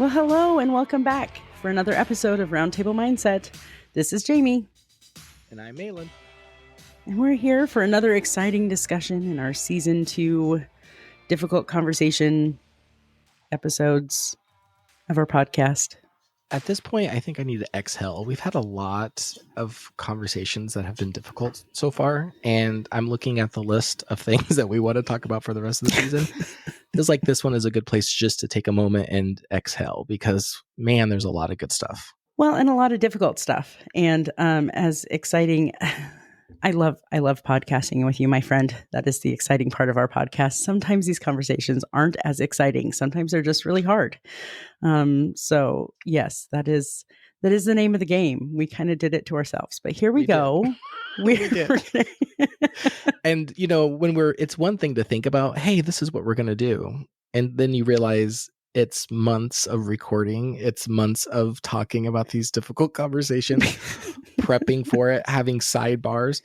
Well, hello and welcome back for another episode of Roundtable Mindset. This is Jamie. And I'm Mahlon. And we're here for another exciting discussion in our Season 2 difficult conversation episodes of our podcast. At this point, I think I need to exhale. We've had a lot of conversations that have been difficult so far, and I'm looking at the list of things that we want to talk about for the rest of the season. Feels like this one is a good place just to take a moment and exhale because, man, there's a lot of good stuff. Well, and a lot of difficult stuff. And as exciting, I love podcasting with you, my friend. That is the exciting part of our podcast. Sometimes these conversations aren't as exciting. Sometimes they're just really hard. So yes, that is the name of the game. We kind of did it to ourselves, but here we go. We did. And it's one thing to think about, hey, this is what we're going to do. And then you realize it's months of recording. It's months of talking about these difficult conversations, prepping for it, having sidebars.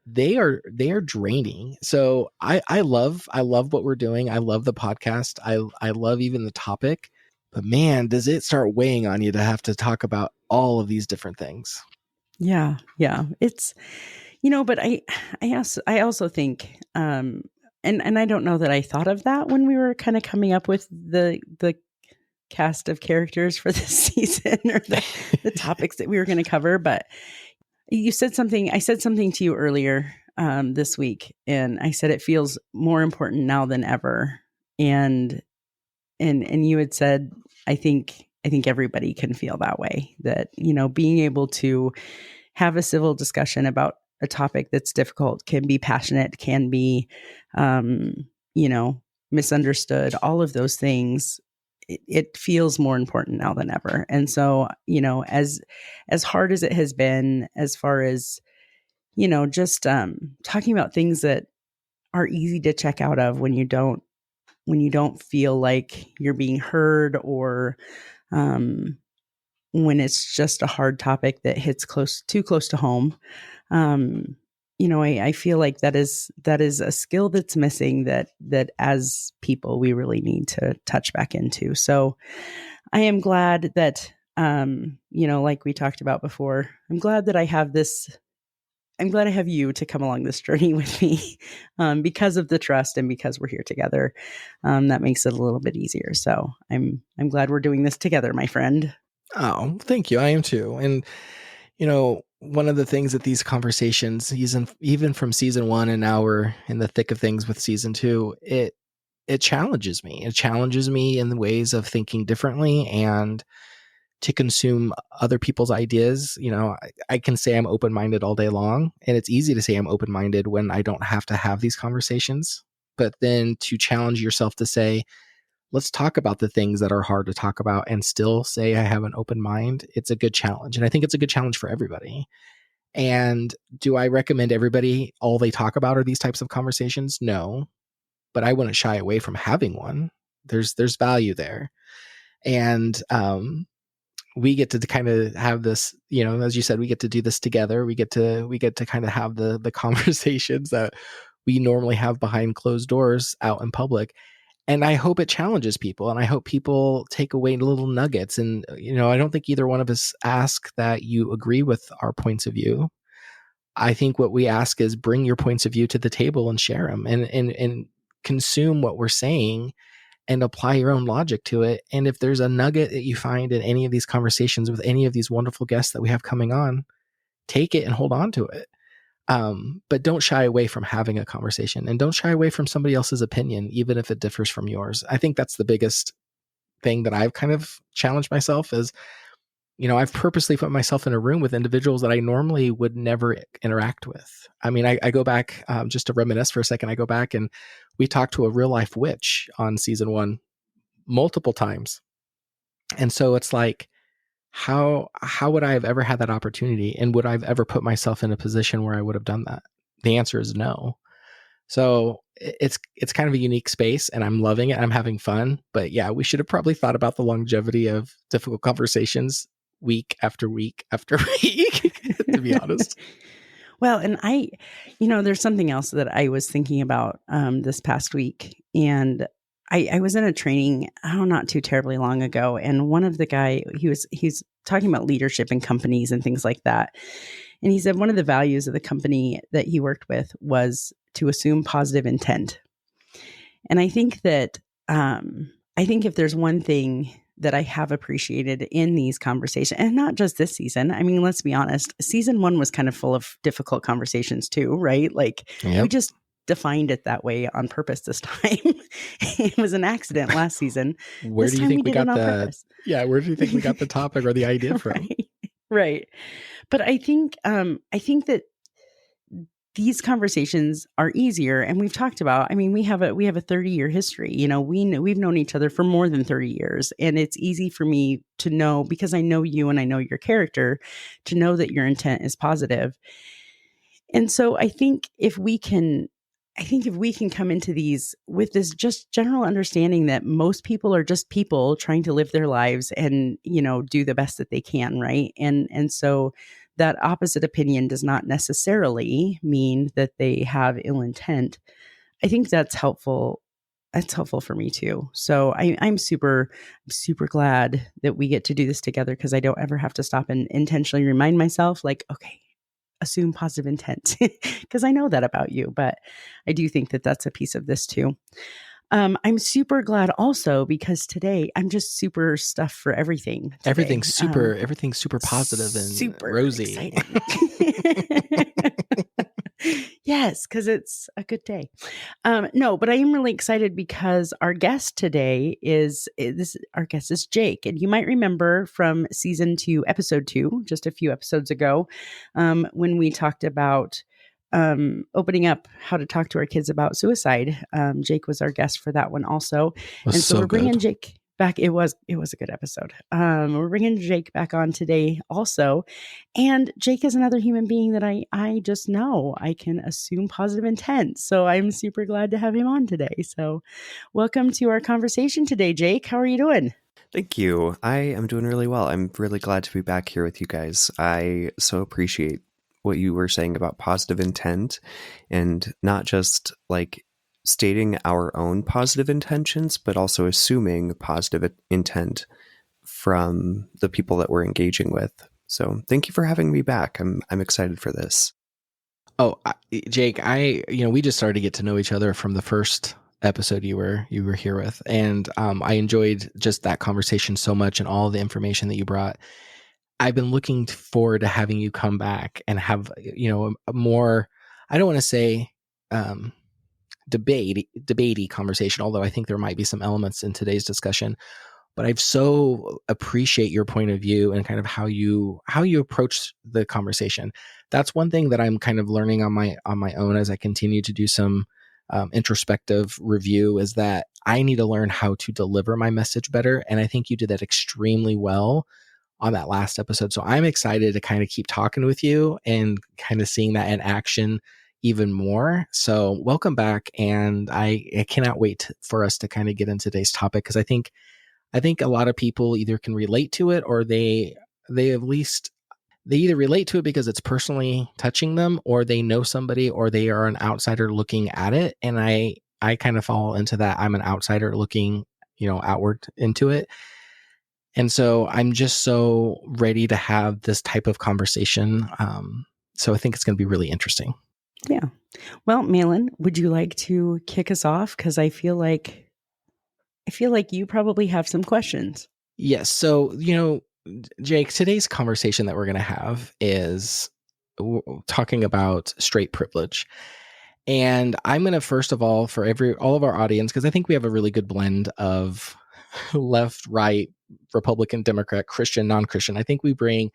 They are draining. So I love what we're doing. I love the podcast. I love even the topic, but man, does it start weighing on you to have to talk about all of these different things. Yeah. It's, but I also think, and I don't know that I thought of that when we were kind of coming up with the cast of characters for this season or the topics that we were going to cover. But I said something to you earlier this week, and I said it feels more important now than ever. And you had said, I think everybody can feel that way, that, being able to have a civil discussion about a topic that's difficult can be passionate, can be, misunderstood, all of those things. It feels more important now than ever. And so, as hard as it has been, as far as, just talking about things that are easy to check out of when you don't feel like you're being heard, or when it's just a hard topic that hits too close to home. I feel like that is a skill that's missing that as people we really need to touch back into. So I am glad that, like we talked about before, I'm glad that I have you to come along this journey with me, because of the trust and because we're here together. That makes it a little bit easier. So I'm glad we're doing this together, my friend. Oh, thank you. I am too. And, one of the things that these conversations, even from season 1, and now we're in the thick of things with season 2, it challenges me. It challenges me in the ways of thinking differently and to consume other people's ideas. I can say I'm open-minded all day long, and it's easy to say I'm open-minded when I don't have to have these conversations. But then to challenge yourself to say, let's talk about the things that are hard to talk about and still say I have an open mind. It's a good challenge. And I think it's a good challenge for everybody. And do I recommend everybody, all they talk about are these types of conversations? No, but I wouldn't shy away from having one. There's value there. And, we get to kind of have this, as you said, we get to do this together. We get to kind of have the conversations that we normally have behind closed doors out in public. And I hope it challenges people, and I hope people take away little nuggets. And, I don't think either one of us ask that you agree with our points of view. I think what we ask is bring your points of view to the table and share them and consume what we're saying and apply your own logic to it. And if there's a nugget that you find in any of these conversations with any of these wonderful guests that we have coming on, take it and hold on to it. But don't shy away from having a conversation, and don't shy away from somebody else's opinion, even if it differs from yours. I think that's the biggest thing that I've kind of challenged myself is, I've purposely put myself in a room with individuals that I normally would never interact with. I mean, I go back, just to reminisce for a second, I go back and we talked to a real life witch on season 1 multiple times. And so it's like, how would I have ever had that opportunity? And would I have ever put myself in a position where I would have done that? The answer is no. So it's kind of a unique space, and I'm loving it. I'm having fun. But yeah, we should have probably thought about the longevity of difficult conversations week after week after week, to be honest. Well, and there's something else that I was thinking about this past week, and I was in a training, not too terribly long ago, and one of the guy, he's talking about leadership in companies and things like that. And he said one of the values of the company that he worked with was to assume positive intent. And I think that I think if there's one thing that I have appreciated in these conversations, and not just this season, I mean, let's be honest, season 1 was kind of full of difficult conversations too, right? Like we just defined it that way on purpose this time. It was an accident last season. Where do you think we got where do you think we got the topic or the idea from? Right. But I think that these conversations are easier, and we've talked about, I mean, we have a 30-year history. We've known each other for more than 30 years, and it's easy for me to know, because I know you and I know your character, to know that your intent is positive. And so I think if we can come into these with this just general understanding that most people are just people trying to live their lives and, do the best that they can, right? And so that opposite opinion does not necessarily mean that they have ill intent. I think that's helpful. That's helpful for me too. So I'm super glad that we get to do this together, because I don't ever have to stop and intentionally remind myself, like, okay, assume positive intent, because I know that about you, but I do think that that's a piece of this too. I'm super glad also because today I'm just super stuffed for everything. Today. Everything's super positive and super rosy. Yes, because it's a good day. No, but I am really excited because our guest today is Jake, and you might remember from season 2, episode 2, just a few episodes ago, when we talked about opening up how to talk to our kids about suicide. Jake was our guest for that one also, and so we're bringing Jake back. It was a good episode. We're bringing Jake back on today also, and Jake is another human being that I just know I can assume positive intent. So I'm super glad to have him on today. So welcome to our conversation today, Jake. How are you doing? Thank you. I am doing really well. I'm really glad to be back here with you guys. I so appreciate what you were saying about positive intent, and not just like stating our own positive intentions, but also assuming positive intent from the people that we're engaging with. So thank you for having me back. I'm excited for this. Oh, Jake, we just started to get to know each other from the first episode you were here with, and I enjoyed just that conversation so much and all the information that you brought. I've been looking forward to having you come back and have, a more, I don't want to say debatey conversation, although I think there might be some elements in today's discussion. But I so appreciate your point of view and kind of how you approach the conversation. That's one thing that I'm kind of learning on my own as I continue to do some introspective review, is that I need to learn how to deliver my message better. And I think you did that extremely well on that last episode. So I'm excited to kind of keep talking with you and kind of seeing that in action even more. So welcome back. And I cannot wait for us to kind of get into today's topic, because I think a lot of people either can relate to it, or they either relate to it because it's personally touching them, or they know somebody, or they are an outsider looking at it. And I kind of fall into that. I'm an outsider looking, outward into it. And so I'm just so ready to have this type of conversation. So I think it's going to be really interesting. Yeah. Well, Mahlon, would you like to kick us off? Because I feel like you probably have some questions. Yes. So, Jake, today's conversation that we're going to have is talking about straight privilege. And I'm going to, first of all, for all of our audience, because I think we have a really good blend of left, right, Republican, Democrat, Christian, non-Christian. I think it's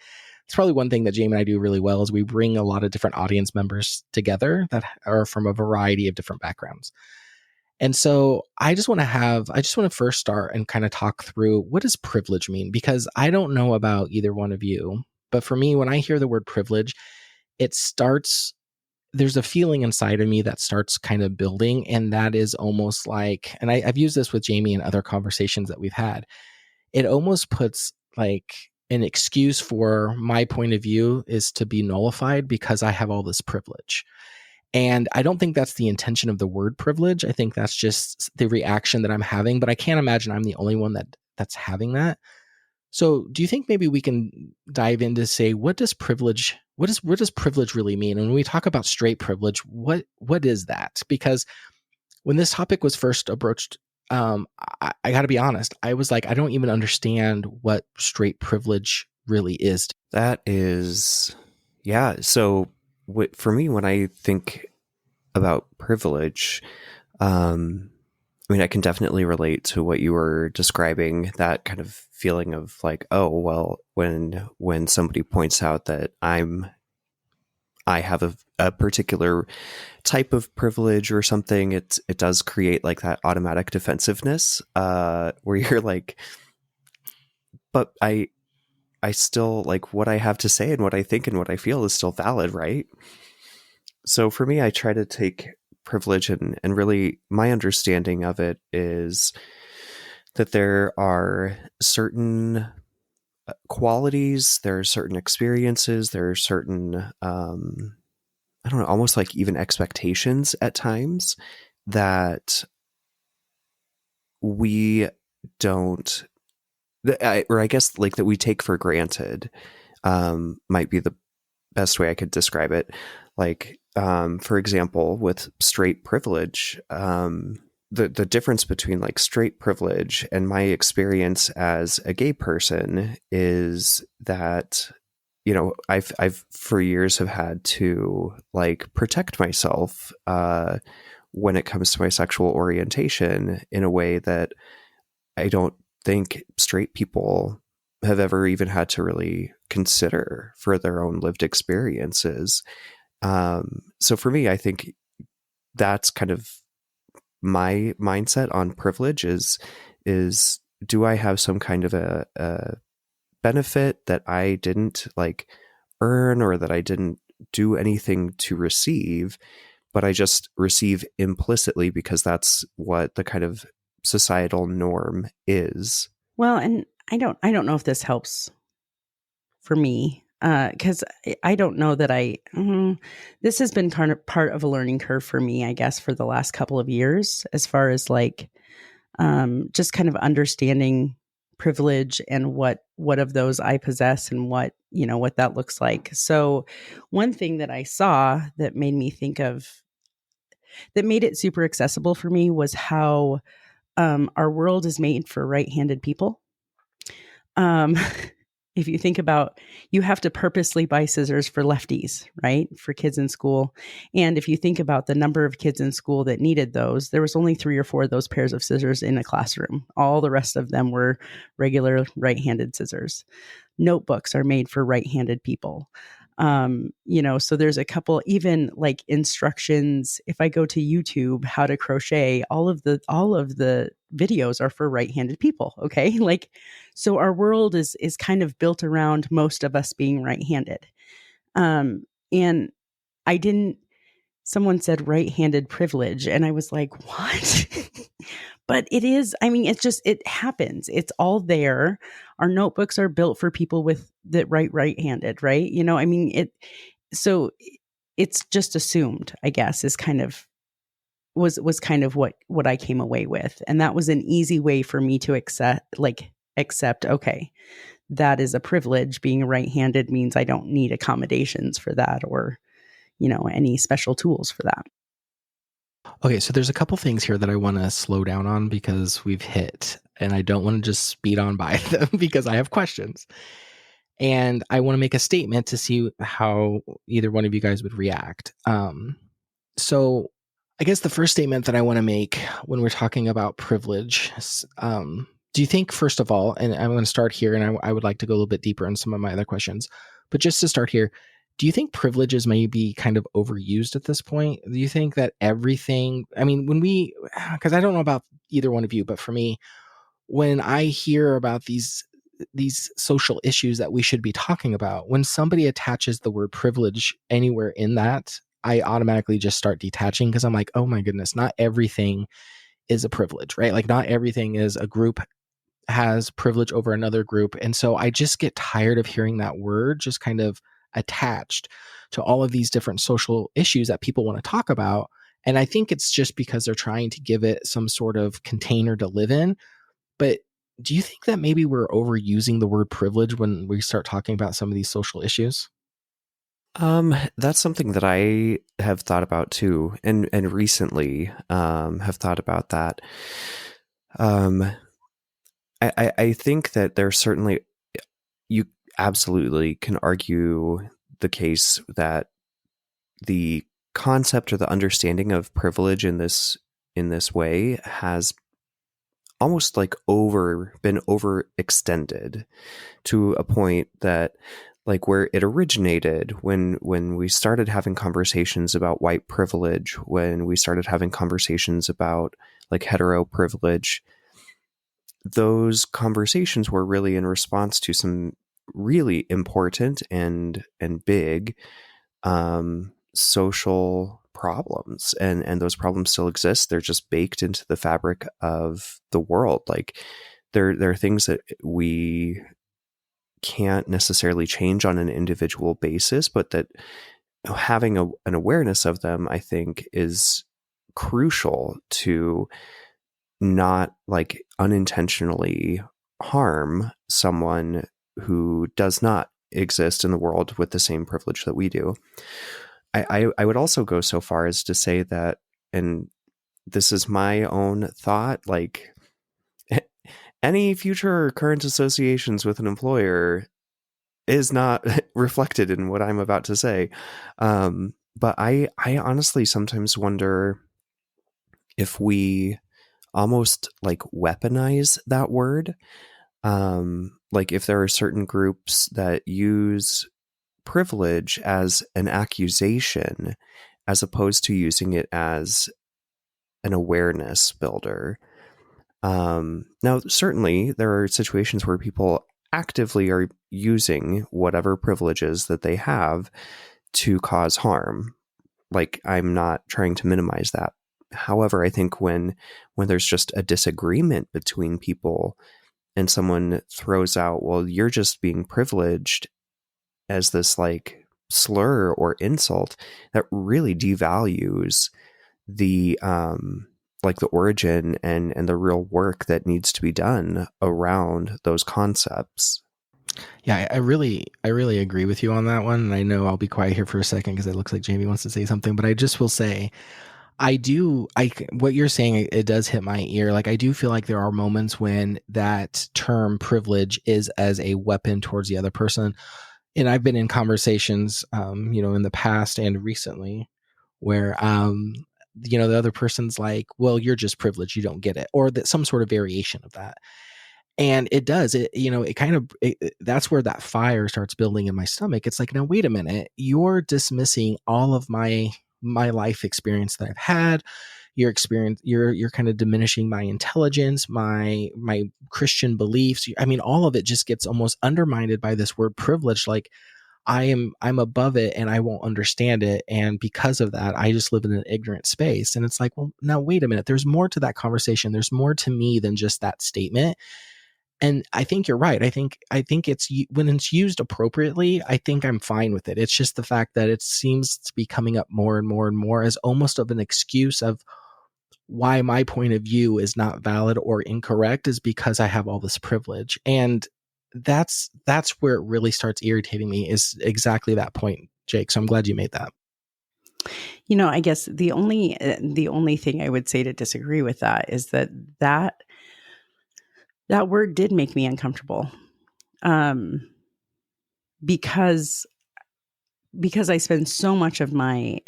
probably one thing that Jamie and I do really well, is we bring a lot of different audience members together that are from a variety of different backgrounds. And so I just want to first start and kind of talk through, what does privilege mean? Because I don't know about either one of you, but for me, when I hear the word privilege, there's a feeling inside of me that starts kind of building. And that is almost like, and I've used this with Jamie in other conversations that we've had, it almost puts like an excuse for my point of view is to be nullified because I have all this privilege. And I don't think that's the intention of the word privilege. I think that's just the reaction that I'm having, but I can't imagine I'm the only one that's having that. So do you think maybe we can dive in to say, what does privilege really mean? And when we talk about straight privilege, what is that? Because when this topic was first approached, I got to be honest, I was like, I don't even understand what straight privilege really is. That is, yeah. So for me, when I think about privilege, I mean, I can definitely relate to what you were describing, that kind of feeling of like, oh, well, when somebody points out that I have a particular type of privilege or something, it does create like that automatic defensiveness, where you're like, but I still, like, what I have to say and what I think and what I feel is still valid, right? So for me, I try to take privilege and really my understanding of it is that there are certain qualities, there are certain experiences, there are certain, I don't know, almost like even expectations at times that we don't, or I guess like that we take for granted, might be the best way I could describe it. Like, for example, with straight privilege, the difference between like straight privilege and my experience as a gay person is that, you know, I've for years have had to like protect myself, when it comes to my sexual orientation in a way that I don't think straight people have ever even had to really consider for their own lived experiences. So for me, I think that's kind of my mindset on privilege is do I have some kind of a benefit that I didn't like earn or that I didn't do anything to receive, but I just receive implicitly because that's what the kind of societal norm is. Well, and I don't know if this helps for me, because I don't know that this has been kind of part of a learning curve for me, I guess, for the last couple of years, as far as like just kind of understanding privilege and what of those I possess and what that looks like. So one thing that I saw that made me think of that made it super accessible for me was how our world is made for right-handed people. If you think about, you have to purposely buy scissors for lefties, right? For kids in school. And if you think about the number of kids in school that needed those, there was only 3 or 4 of those pairs of scissors in a classroom. All the rest of them were regular right-handed scissors. Notebooks are made for right-handed people. So there's a couple, even like instructions. If I go to YouTube, how to crochet, all of the videos are for right-handed people. Okay. Like, so our world is kind of built around most of us being right-handed. And someone said right-handed privilege. And I was like, what? But it is, I mean, it happens. It's all there. Our notebooks are built for people that write right-handed, right? I mean, so it's just assumed, I guess, is kind of, was kind of what I came away with. And that was an easy way for me to accept, okay, that is a privilege. Being right-handed means I don't need accommodations for that or, any special tools for that. Okay, so there's a couple things here that I want to slow down on because we've hit, and I don't want to just speed on by them because I have questions. And I want to make a statement to see how either one of you guys would react. So I guess the first statement that I want to make when we're talking about privilege, do you think, first of all, and I'm going to start here, and I would like to go a little bit deeper in some of my other questions, but just to start here, do you think privileges may be kind of overused at this point? Do you think that everything, I mean, because I don't know about either one of you, but for me, when I hear about these social issues that we should be talking about, when somebody attaches the word privilege anywhere in that, I automatically just start detaching because I'm like, oh my goodness, not everything is a privilege, right? Like not everything is a group has privilege over another group. And so I just get tired of hearing that word just kind of attached to all of these different social issues that people want to talk about. And I think it's just because they're trying to give it some sort of container to live in. But do you think that maybe we're overusing the word privilege when we start talking about some of these social issues? That's something that I have thought about too, and recently have thought about that. I think that there's certainly, you absolutely can argue the case that the concept or the understanding of privilege in this way has almost like been overextended to a point that, like, where it originated, when we started having conversations about white privilege, when we started having conversations about like hetero privilege, those conversations were really in response to some really important and big social problems, and those problems still exist. They're just baked into the fabric of the world. Like, there are things that we can't necessarily change on an individual basis, but that having an awareness of them, I think, is crucial to not like unintentionally harm someone who does not exist in the world with the same privilege that we do. I would also go so far as to say that, and this is my own thought, like, any future or current associations with an employer is not reflected in what I'm about to say. But I honestly sometimes wonder if we almost like weaponize that word. Like, if there are certain groups that use privilege as an accusation as opposed to using it as an awareness builder. Now, certainly there are situations where people actively are using whatever privileges that they have to cause harm. Like, I'm not trying to minimize that. However, I think when there's just a disagreement between people and someone throws out, well, you're just being privileged, as this like slur or insult, that really devalues the like the origin and the real work that needs to be done around those concepts. Yeah, I really agree with you on that one. And I know I'll be quiet here for a second because it looks like Jamie wants to say something, but I just will say, what you're saying, it does hit my ear. Like, I do feel like there are moments when that term privilege is as a weapon towards the other person. And I've been in conversations, in the past and recently where, the other person's like, well, you're just privileged, you don't get it, or that some sort of variation of that. And that's where that fire starts building in my stomach. It's like, now, wait a minute, you're dismissing all of my life experience that I've had, your experience, you're kind of diminishing my intelligence, my Christian beliefs. I mean, all of it just gets almost undermined by this word privilege. Like, I'm above it and I won't understand it. And because of that, I just live in an ignorant space. And it's like, well, now wait a minute, there's more to that conversation. There's more to me than just that statement. And I think you're right. I think it's, when it's used appropriately, I think I'm fine with it. It's just the fact that it seems to be coming up more and more and more as almost of an excuse of why my point of view is not valid or incorrect, is because I have all this privilege. And that's where it really starts irritating me, is exactly that point, Jake. So I'm glad you made that. I guess the only thing I would say to disagree with that is that word did make me uncomfortable, because I spend so much of my,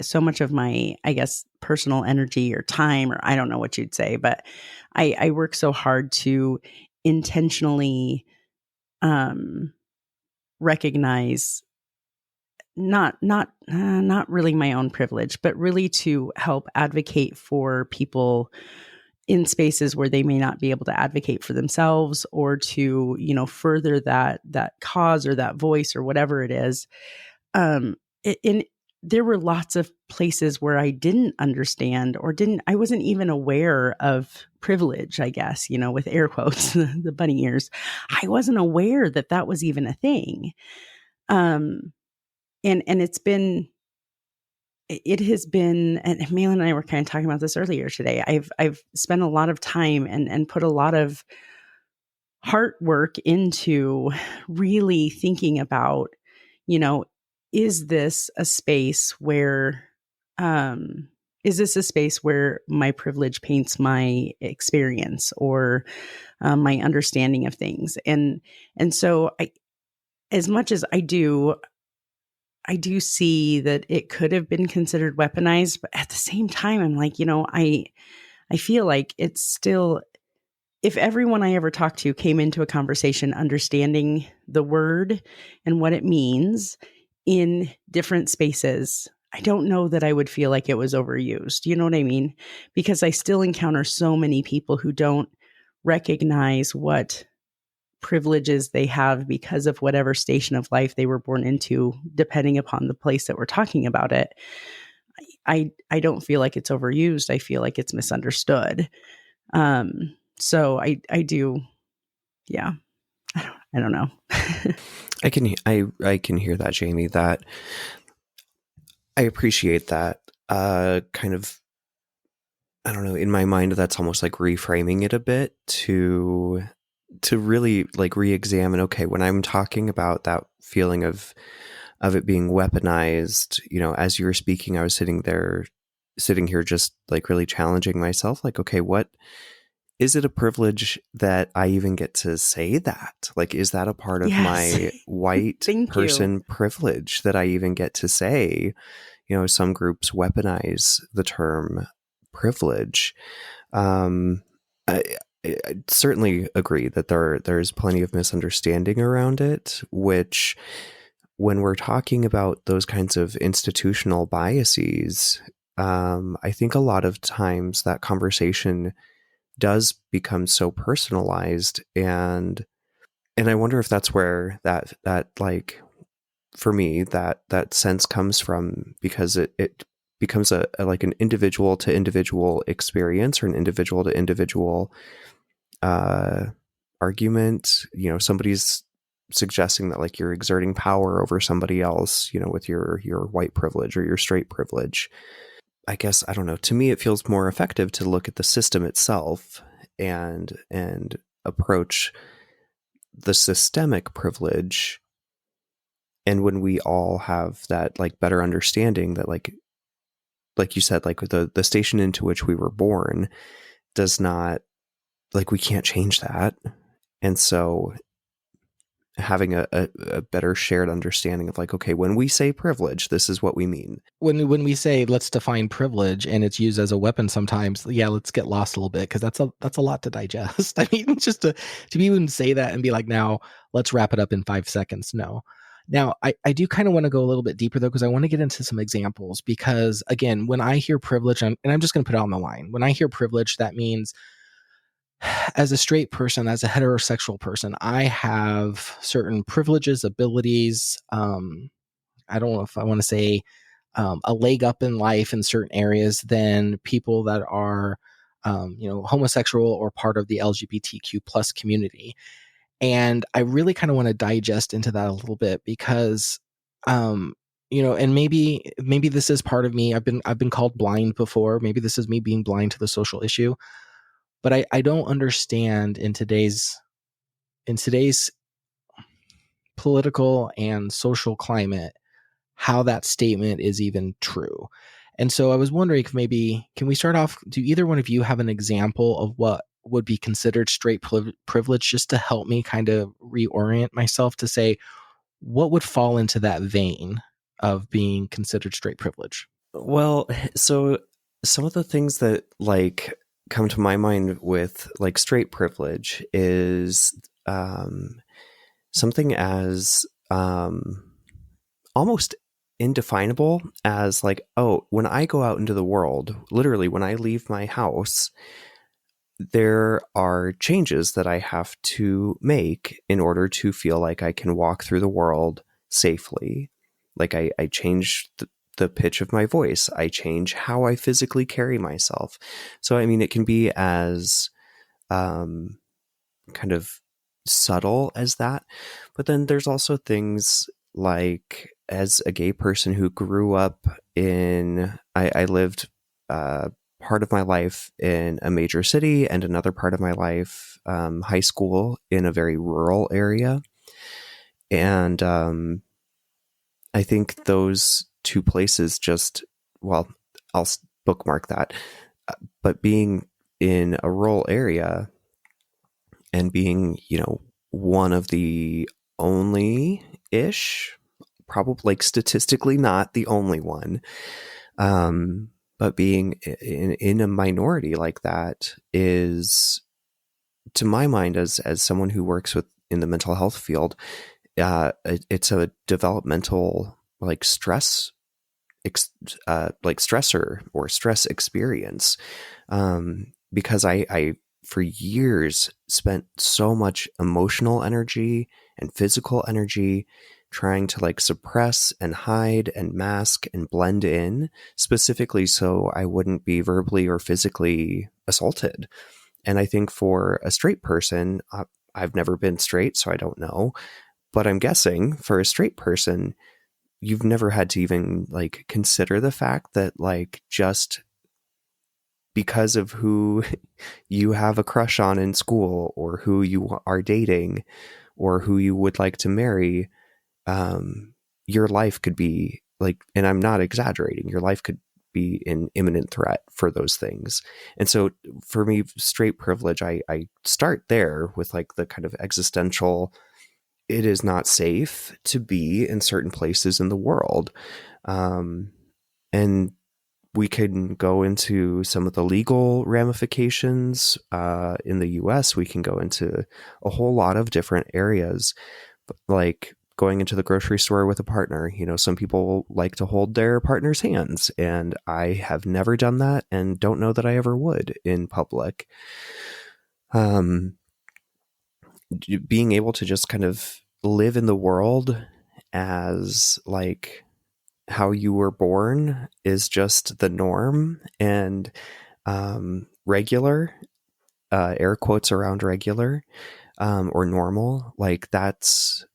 I guess, personal energy or time, or I don't know what you'd say, but I work so hard to intentionally recognize not really my own privilege, but really to help advocate for people in spaces where they may not be able to advocate for themselves, or to, further that cause or that voice or whatever it is. There were lots of places where I didn't understand, or I wasn't even aware of privilege, I guess, with air quotes, the bunny ears. I wasn't aware that was even a thing. and it has been, and Mahlon and I were kind of talking about this earlier today. I've spent a lot of time and put a lot of heart work into really thinking about, you know, is this a space where, my privilege paints my experience or my understanding of things? And so as much as I do see that it could have been considered weaponized, but at the same time, I'm like, I feel like it's still, if everyone I ever talked to came into a conversation understanding the word and what it means in different spaces, I don't know that I would feel like it was overused. You know what I mean? Because I still encounter so many people who don't recognize what privileges they have because of whatever station of life they were born into, depending upon the place that we're talking about it. I don't feel like it's overused. I feel like it's misunderstood. So I do, yeah. I don't know. I can hear that, Jamie. That I appreciate that. Kind of, I don't know. In my mind, that's almost like reframing it a bit to really like re-examine. Okay, when I'm talking about that feeling of it being weaponized, as you were speaking, I was sitting here, just like really challenging myself. Like, okay, what is it a privilege that I even get to say that? Like, is that a part of Yes. my white Thank person you. privilege that I even get to say? Some groups weaponize the term privilege. I certainly agree that there's plenty of misunderstanding around it, which when we're talking about those kinds of institutional biases, I think a lot of times that conversation does become so personalized, and I wonder if that's where that like, for me, that sense comes from, because it becomes a like an individual to individual experience, or an individual to individual argument. Somebody's suggesting that like you're exerting power over somebody else, with your white privilege or your straight privilege. I guess, I don't know, to me it feels more effective to look at the system itself and approach the systemic privilege. And when we all have that like better understanding that like you said, like the station into which we were born does not, like, we can't change that. And so having a better shared understanding of like, okay, when we say privilege, this is what we mean. When we say let's define privilege and it's used as a weapon sometimes, yeah, let's get lost a little bit, because that's a lot to digest. I mean, just to even say that and be like, now let's wrap it up in 5 seconds. No. Now, I do kind of want to go a little bit deeper though, because I want to get into some examples, because again, when I hear privilege, and I'm just going to put it on the line, when I hear privilege, that means as a straight person, as a heterosexual person, I have certain privileges, abilities. I don't know if I want to say a leg up in life in certain areas than people that are, homosexual or part of the LGBTQ plus community. And I really kind of want to digest into that a little bit, because, and maybe this is part of me. I've been called blind before. Maybe this is me being blind to the social issue. But I don't understand in today's political and social climate how that statement is even true. And so I was wondering if maybe, can we start off, do either one of you have an example of what would be considered straight privilege, just to help me kind of reorient myself to say what would fall into that vein of being considered straight privilege? Well, so some of the things that like come to my mind with like straight privilege is something as almost indefinable as like, oh, when I go out into the world, literally when I leave my house, there are changes that I have to make in order to feel like I can walk through the world safely. Like I change the pitch of my voice. I change how I physically carry myself. So, I mean, it can be as kind of subtle as that. But then there's also things like as a gay person who grew up I lived part of my life in a major city and another part of my life, high school, in a very rural area. And I think those two places I'll bookmark that. But being in a rural area and being, one of the only-ish, probably statistically not the only one, but being in a minority like that is, to my mind, as someone who works in the mental health field, it's a developmental stressor or stress experience, because I for years spent so much emotional energy and physical energy trying to suppress and hide and mask and blend in, specifically so I wouldn't be verbally or physically assaulted. And I think for a straight person, I've never been straight, so I don't know, but I'm guessing for a straight person, you've never had to even consider the fact that just because of who you have a crush on in school, or who you are dating, or who you would like to marry, your life could be and I'm not exaggerating, your life could be in imminent threat for those things. And so for me, straight privilege, I start there with the kind of existential, it is not safe to be in certain places in the world. And we can go into some of the legal ramifications in the US. We can go into a whole lot of different areas, like going into the grocery store with a partner. Some people like to hold their partner's hands, and I have never done that and don't know that I ever would in public. Being able to just kind of live in the world as how you were born is just the norm, and regular, air quotes around regular, or normal, that's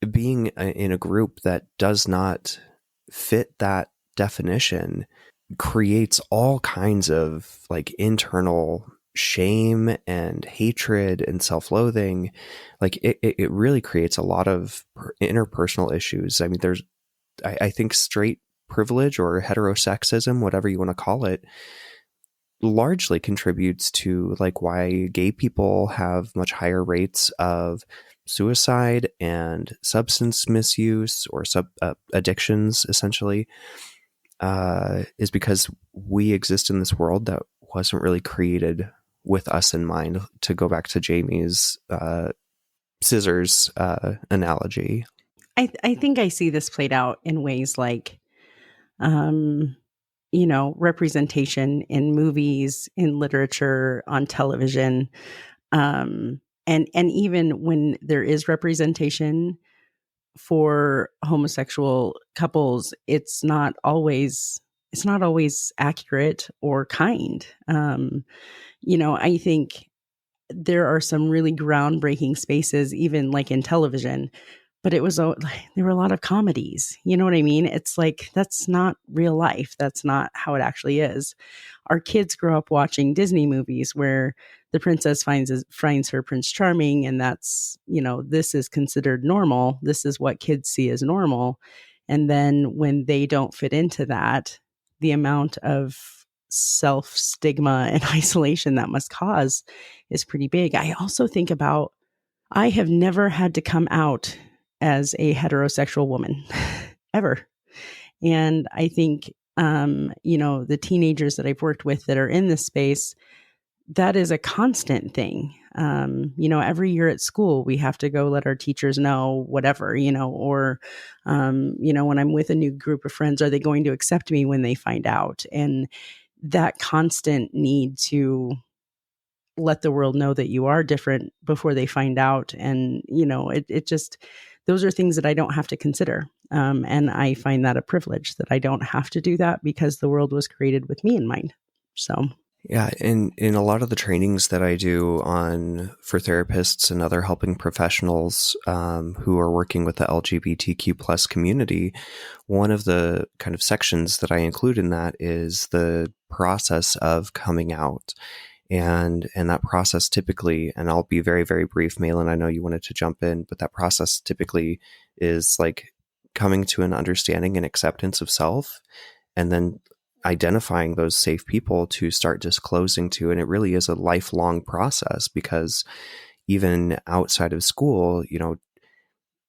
being in a group that does not fit that definition, creates all kinds of internal shame and hatred and self-loathing. It really creates a lot of interpersonal issues. I mean, I think straight privilege or heterosexism, whatever you want to call it, largely contributes to why gay people have much higher rates of suicide and substance misuse, or addictions, essentially, is because we exist in this world that wasn't really created with us in mind, to go back to Jamie's scissors analogy. I think I see this played out in ways representation in movies, in literature, on television, and even when there is representation for homosexual couples, it's not always accurate or kind. I think there are some really groundbreaking spaces, even in television, but there were a lot of comedies. You know what I mean? It's that's not real life. That's not how it actually is. Our kids grow up watching Disney movies where the princess finds her Prince Charming, and that's, this is considered normal. This is what kids see as normal. And then when they don't fit into that, the amount of self-stigma and isolation that must cause is pretty big. I also think about, I have never had to come out as a heterosexual woman ever. And I think, the teenagers that I've worked with that are in this space, that is a constant thing. Every year at school, we have to go let our teachers know whatever, or, when I'm with a new group of friends, are they going to accept me when they find out? And that constant need to let the world know that you are different before they find out. And, it just, those are things that I don't have to consider. And I find that a privilege that I don't have to do that, because the world was created with me in mind. So. Yeah, in a lot of the trainings that I do for therapists and other helping professionals who are working with the LGBTQ plus community, one of the kind of sections that I include in that is the process of coming out. And that process typically, and I'll be very, very brief, Mahlon, I know you wanted to jump in, but that process typically is like coming to an understanding and acceptance of self, and then identifying those safe people to start disclosing to. And it really is a lifelong process, because even outside of school,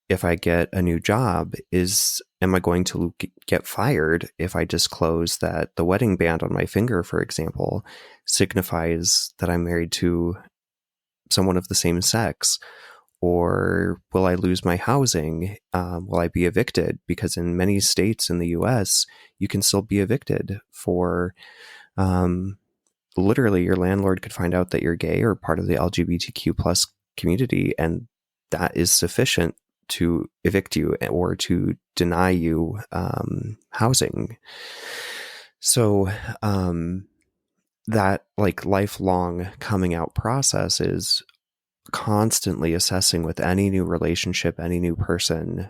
if I get a new job, am I going to get fired if I disclose that the wedding band on my finger, for example, signifies that I'm married to someone of the same sex? Or will I lose my housing? Will I be evicted? Because in many states in the US, you can still be evicted for literally your landlord could find out that you're gay or part of the LGBTQ plus community, and that is sufficient to evict you or to deny you housing. So that like lifelong coming out process is constantly assessing with any new relationship, any new person,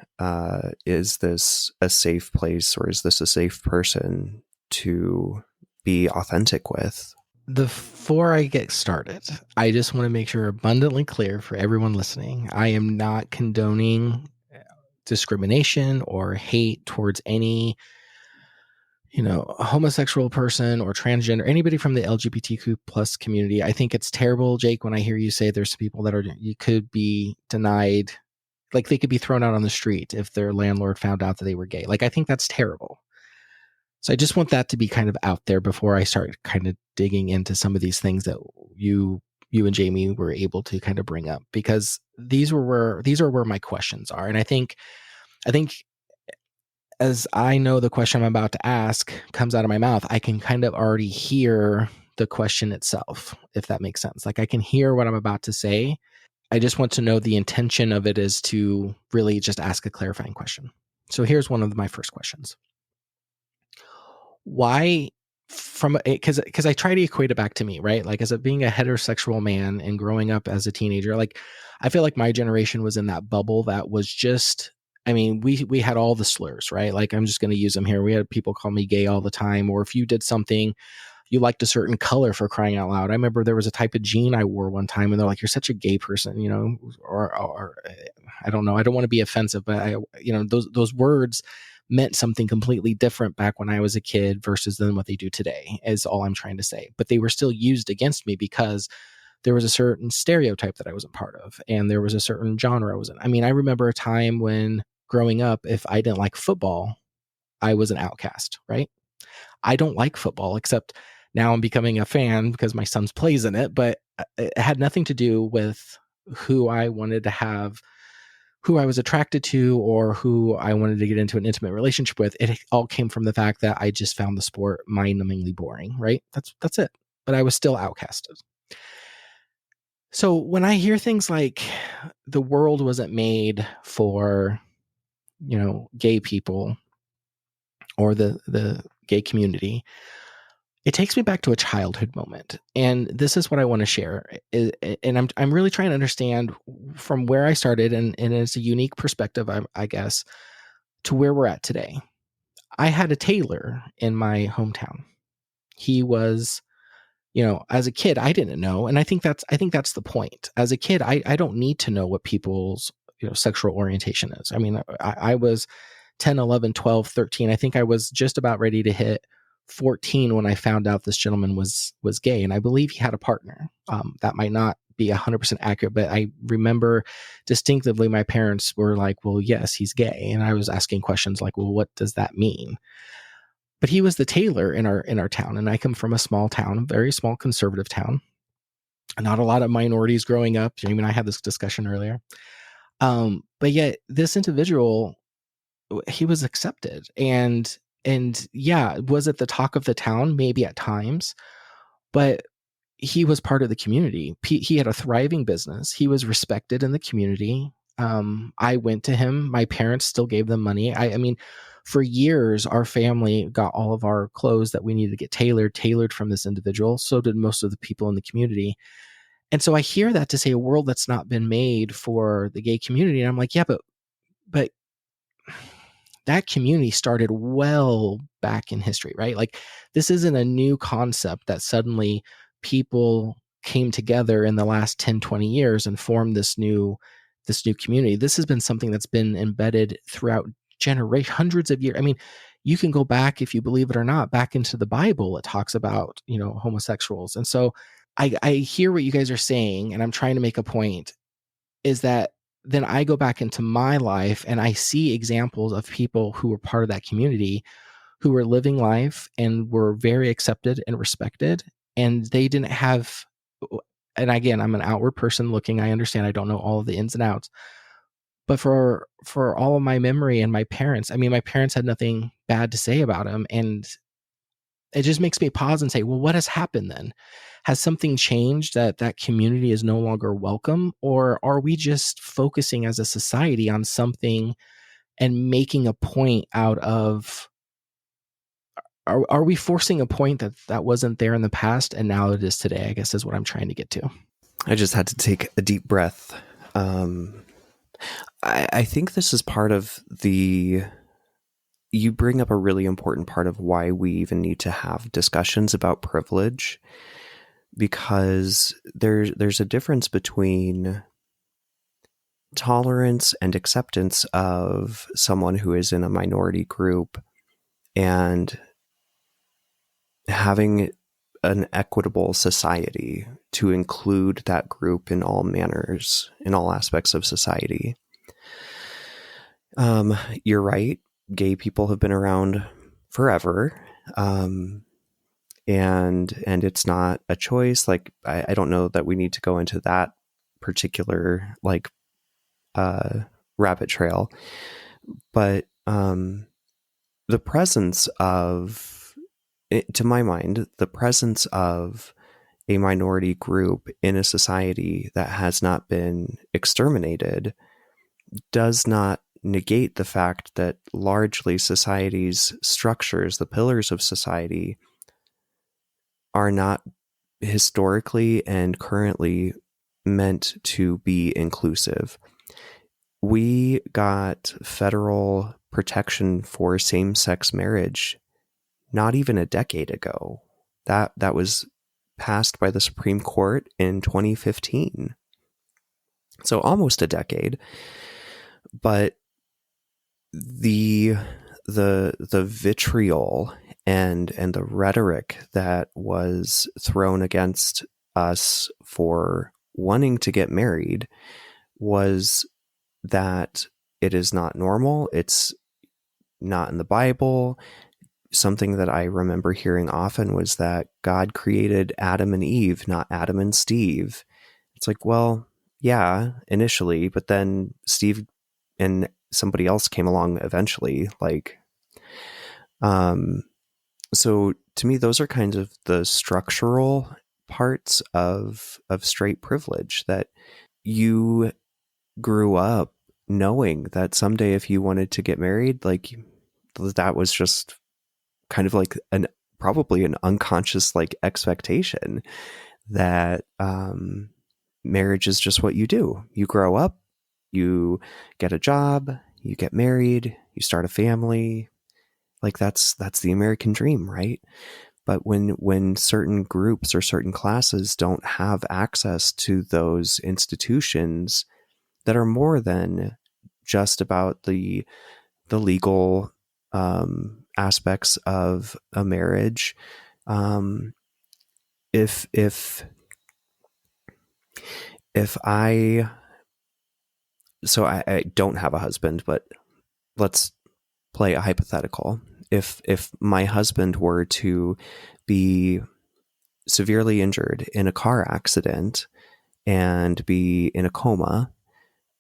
is this a safe place, or is this a safe person to be authentic with? Before I get started, I just want to make sure abundantly clear for everyone listening, I am not condoning discrimination or hate towards any homosexual person or transgender, anybody from the LGBTQ plus community. I think it's terrible, Jake, when I hear you say there's people that you could be denied, like they could be thrown out on the street if their landlord found out that they were gay. Like, I think that's terrible. So I just want that to be kind of out there before I start kind of digging into some of these things that you and Jamie were able to kind of bring up, because these are where my questions are. And I think as I know the question I'm about to ask comes out of my mouth, I can kind of already hear the question itself, if that makes sense. Like, I can hear what I'm about to say. I just want to know the intention of it is to really just ask a clarifying question. So here's one of my first questions. Why, because I try to equate it back to me, right? Like, as being a heterosexual man and growing up as a teenager, like, I feel like my generation was in that bubble that was just, I mean, we had all the slurs, right? Like, I'm just going to use them here. We had people call me gay all the time, or if you did something, you liked a certain color, for crying out loud. I remember there was a type of jean I wore one time, and they're like, "You're such a gay person," or I don't know. I don't want to be offensive, but those words meant something completely different back when I was a kid versus than what they do today, is all I'm trying to say. But they were still used against me because there was a certain stereotype that I wasn't part of, and there was a certain genre I was in. I mean, I remember a time when growing up, if I didn't like football, I was an outcast, right? I don't like football, except now I'm becoming a fan because my son plays in it, but it had nothing to do with who I wanted to have, who I was attracted to, or who I wanted to get into an intimate relationship with. It all came from the fact that I just found the sport mind-numbingly boring, right? That's it. But I was still outcasted. So when I hear things like the world wasn't made for, gay people or the gay community, it takes me back to a childhood moment. And this is what I want to share. And I'm really trying to understand from where I started, and it's a unique perspective, I guess, to where we're at today. I had a tailor in my hometown. He was, as a kid, I didn't know. And I think that's the point. As a kid, I don't need to know what people's, sexual orientation is. I mean, I was 10, 11, 12, 13. I think I was just about ready to hit 14 when I found out this gentleman was gay. And I believe he had a partner. That might not be 100% accurate, but I remember distinctively my parents were like, well, yes, he's gay. And I was asking questions like, well, what does that mean? But he was the tailor in our town. And I come from a small town, a very small conservative town. Not a lot of minorities growing up. Jamie and I had this discussion earlier. But yet this individual, he was accepted. And yeah, was it the talk of the town? Maybe at times, but he was part of the community. He had a thriving business. He was respected in the community. I went to him. My parents still gave them money. I mean, For years, our family got all of our clothes that we needed to get tailored from this individual. So did most of the people in the community. And so I hear that to say a world that's not been made for the gay community. And I'm like, yeah, but that community started well back in history, right? Like, this isn't a new concept that suddenly people came together in the last 10, 20 years and formed this new community. This has been something that's been embedded throughout hundreds of years. I mean, you can go back, if you believe it or not, back into the Bible. It talks about, homosexuals. And so I hear what you guys are saying, and I'm trying to make a point, is that then I go back into my life and I see examples of people who were part of that community, who were living life and were very accepted and respected. And they didn't have, and again, I'm an outward person looking. I understand I don't know all of the ins and outs. But for all of my memory and my parents, I mean, my parents had nothing bad to say about him. And it just makes me pause and say, well, what has happened then? Has something changed that community is no longer welcome? Or are we just focusing as a society on something and making a point out of, are we forcing a point that wasn't there in the past and now it is today, I guess is what I'm trying to get to. I just had to take a deep breath. I think this is part of you bring up a really important part of why we even need to have discussions about privilege, because there's a difference between tolerance and acceptance of someone who is in a minority group and having an equitable society to include that group in all manners, in all aspects of society. You're right. Gay people have been around forever. And it's not a choice. Like, I don't know that we need to go into that particular rabbit trail, but, the presence of, to my mind, the presence of a minority group in a society that has not been exterminated does not negate the fact that largely society's structures, the pillars of society, are not historically and currently meant to be inclusive. We got federal protection for same-sex marriage not even a decade ago. That was passed by the Supreme Court in 2015. So almost a decade. But the vitriol and the rhetoric that was thrown against us for wanting to get married was that it is not normal, it's not in the Bible. Something that I remember hearing often was that God created Adam and Eve, not Adam and Steve. It's like, well, yeah, initially, but then Steve and somebody else came along eventually. So to me, those are kind of the structural parts of straight privilege, that you grew up knowing that someday if you wanted to get married, that was just kind of like probably an unconscious expectation that marriage is just what you do. You grow up, you get a job, you get married, you start a family. That's the American dream, right? But when certain groups or certain classes don't have access to those institutions that are more than just about the legal aspects of a marriage, if I don't have a husband, but let's play a hypothetical. If my husband were to be severely injured in a car accident and be in a coma,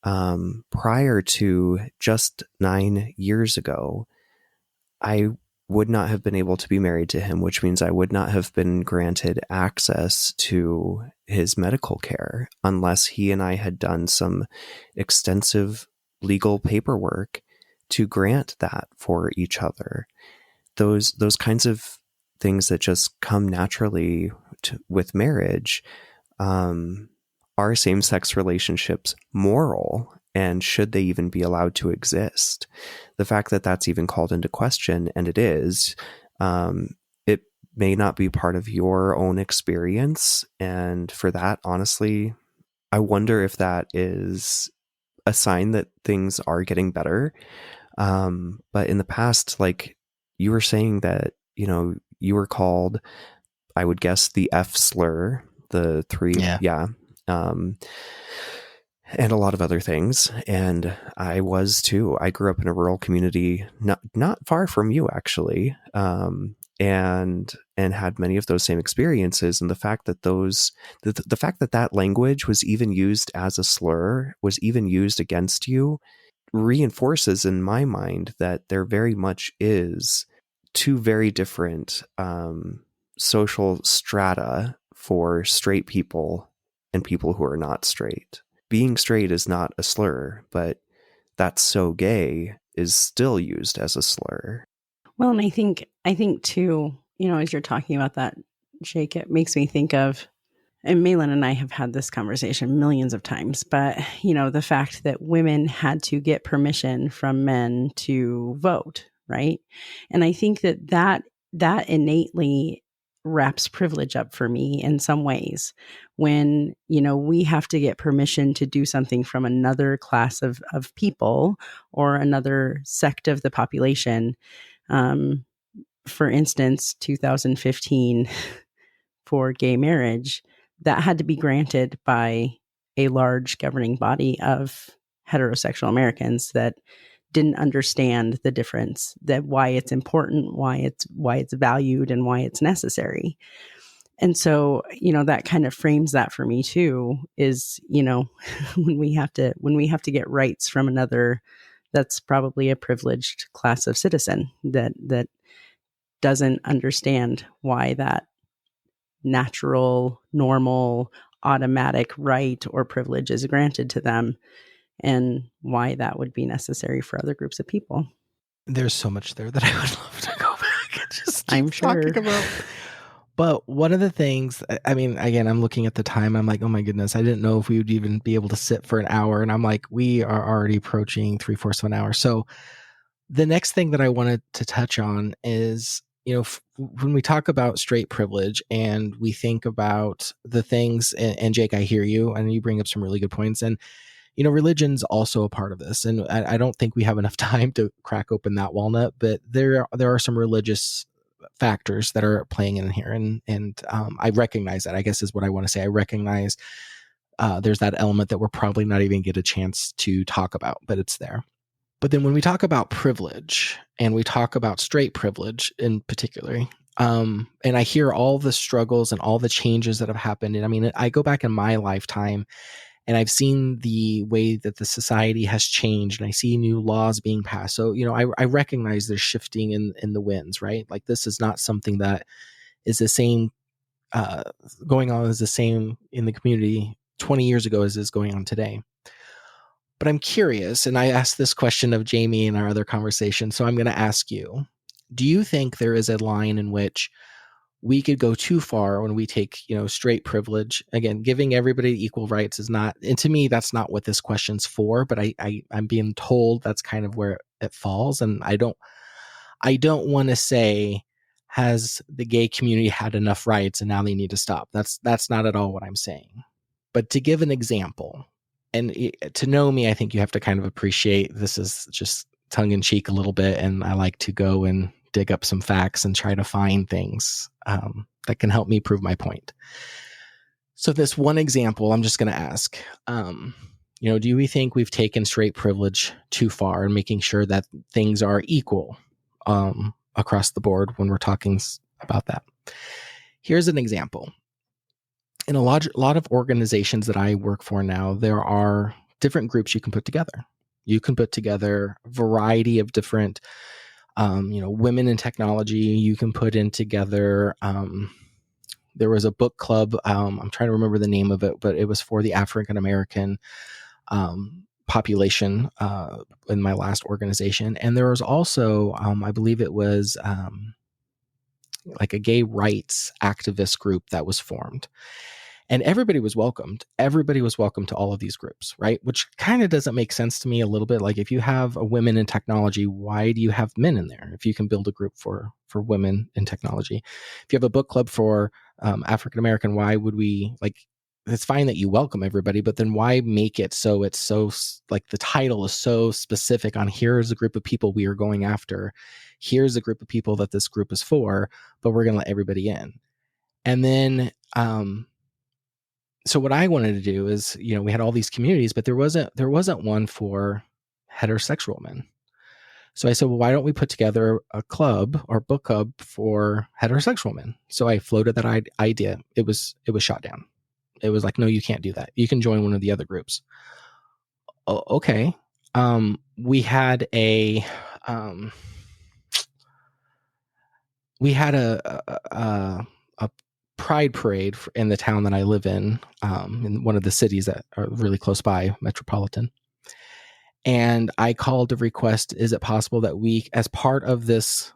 prior to just 9 years ago, I would not have been able to be married to him, which means I would not have been granted access to his medical care unless he and I had done some extensive legal paperwork to grant that for each other. Those kinds of things that just come naturally with marriage. Are same-sex relationships moral, and should they even be allowed to exist? The fact that that's even called into question, and it is, it may not be part of your own experience. And for that, honestly, I wonder if that is a sign that things are getting better. But in the past, like you were saying that, you were called, I would guess, the F slur, the three. Yeah. And a lot of other things. And I was too. I grew up in a rural community, not far from you, actually. And had many of those same experiences. And the fact that the fact that language was even used as a slur, was even used against you, reinforces in my mind that there very much is two very different social strata for straight people and people who are not straight. Being straight is not a slur, but that's so gay is still used as a slur. Well, and I think too, as you're talking about that, Jake, it makes me think of, and Mahlon and I have had this conversation millions of times, but, the fact that women had to get permission from men to vote, right? And I think that innately wraps privilege up for me in some ways. When, we have to get permission to do something from another class of people or another sect of the population. For instance, 2015 for gay marriage, that had to be granted by a large governing body of heterosexual Americans that didn't understand the difference, that why it's important, why it's valued, and why it's necessary. And so, that kind of frames that for me too, is, when we have to get rights from another, that's probably a privileged class of citizen that doesn't understand why that natural, normal, automatic right or privilege is granted to them, and why that would be necessary for other groups of people. There's so much there that I would love to go back and just keep I'm sure. talking about. But one of the things, I mean, again, I'm looking at the time. I'm like, oh my goodness, I didn't know if we would even be able to sit for an hour. And I'm like, we are already approaching 3/4 of an hour. So the next thing that I wanted to touch on is, when we talk about straight privilege and we think about the things, and Jake, I hear you, and you bring up some really good points. And, religion's also a part of this. And I don't think we have enough time to crack open that walnut, but there are some religious factors that are playing in here. And I recognize that, I guess is what I want to say. I recognize there's that element that we're probably not even get a chance to talk about, but it's there. But then when we talk about privilege, and we talk about straight privilege in particular, and I hear all the struggles and all the changes that have happened. And I mean, I go back in my lifetime and I've seen the way that the society has changed, and I see new laws being passed. So, I recognize there's shifting in the winds, right? Like, this is not something that is the same going on as the same in the community 20 years ago as is going on today. But I'm curious, and I asked this question of Jamie in our other conversation, so I'm going to ask you, do you think there is a line in which we could go too far when we take, straight privilege? Again, giving everybody equal rights is not, and to me, that's not what this question's for, but I'm being told that's kind of where it falls. And I don't want to say, has the gay community had enough rights and now they need to stop? That's not at all what I'm saying. But to give an example, and to know me, I think you have to kind of appreciate this is just tongue in cheek a little bit. And I like to go and dig up some facts and try to find things that can help me prove my point. So this one example, I'm just going to ask, do we think we've taken straight privilege too far in making sure that things are equal across the board when we're talking about that? Here's an example. In a lot of organizations that I work for now, there are different groups you can put together. You can put together a variety of different, women in technology. You can put in together, there was a book club. I'm trying to remember the name of it, but it was for the African American population in my last organization. And there was also, I believe it was like a gay rights activist group that was formed. And everybody was welcomed. Everybody was welcome to all of these groups, right? Which kind of doesn't make sense to me a little bit. Like, if you have a women in technology, why do you have men in there? If you can build a group for women in technology, if you have a book club for African American, why would we, like? It's fine that you welcome everybody, but then why make it so it's so, like, the title is so specific on, here's a group of people we are going after, here's a group of people that this group is for, but we're going to let everybody in. And then so what I wanted to do is, we had all these communities, but there wasn't one for heterosexual men. So I said, well, why don't we put together a club or book club for heterosexual men? So I floated that idea. It was shot down. It was like, no, you can't do that. You can join one of the other groups. Oh, okay. We had a pride parade in the town that I live in one of the cities that are really close by, metropolitan. And I called to request, is it possible that we, as part of this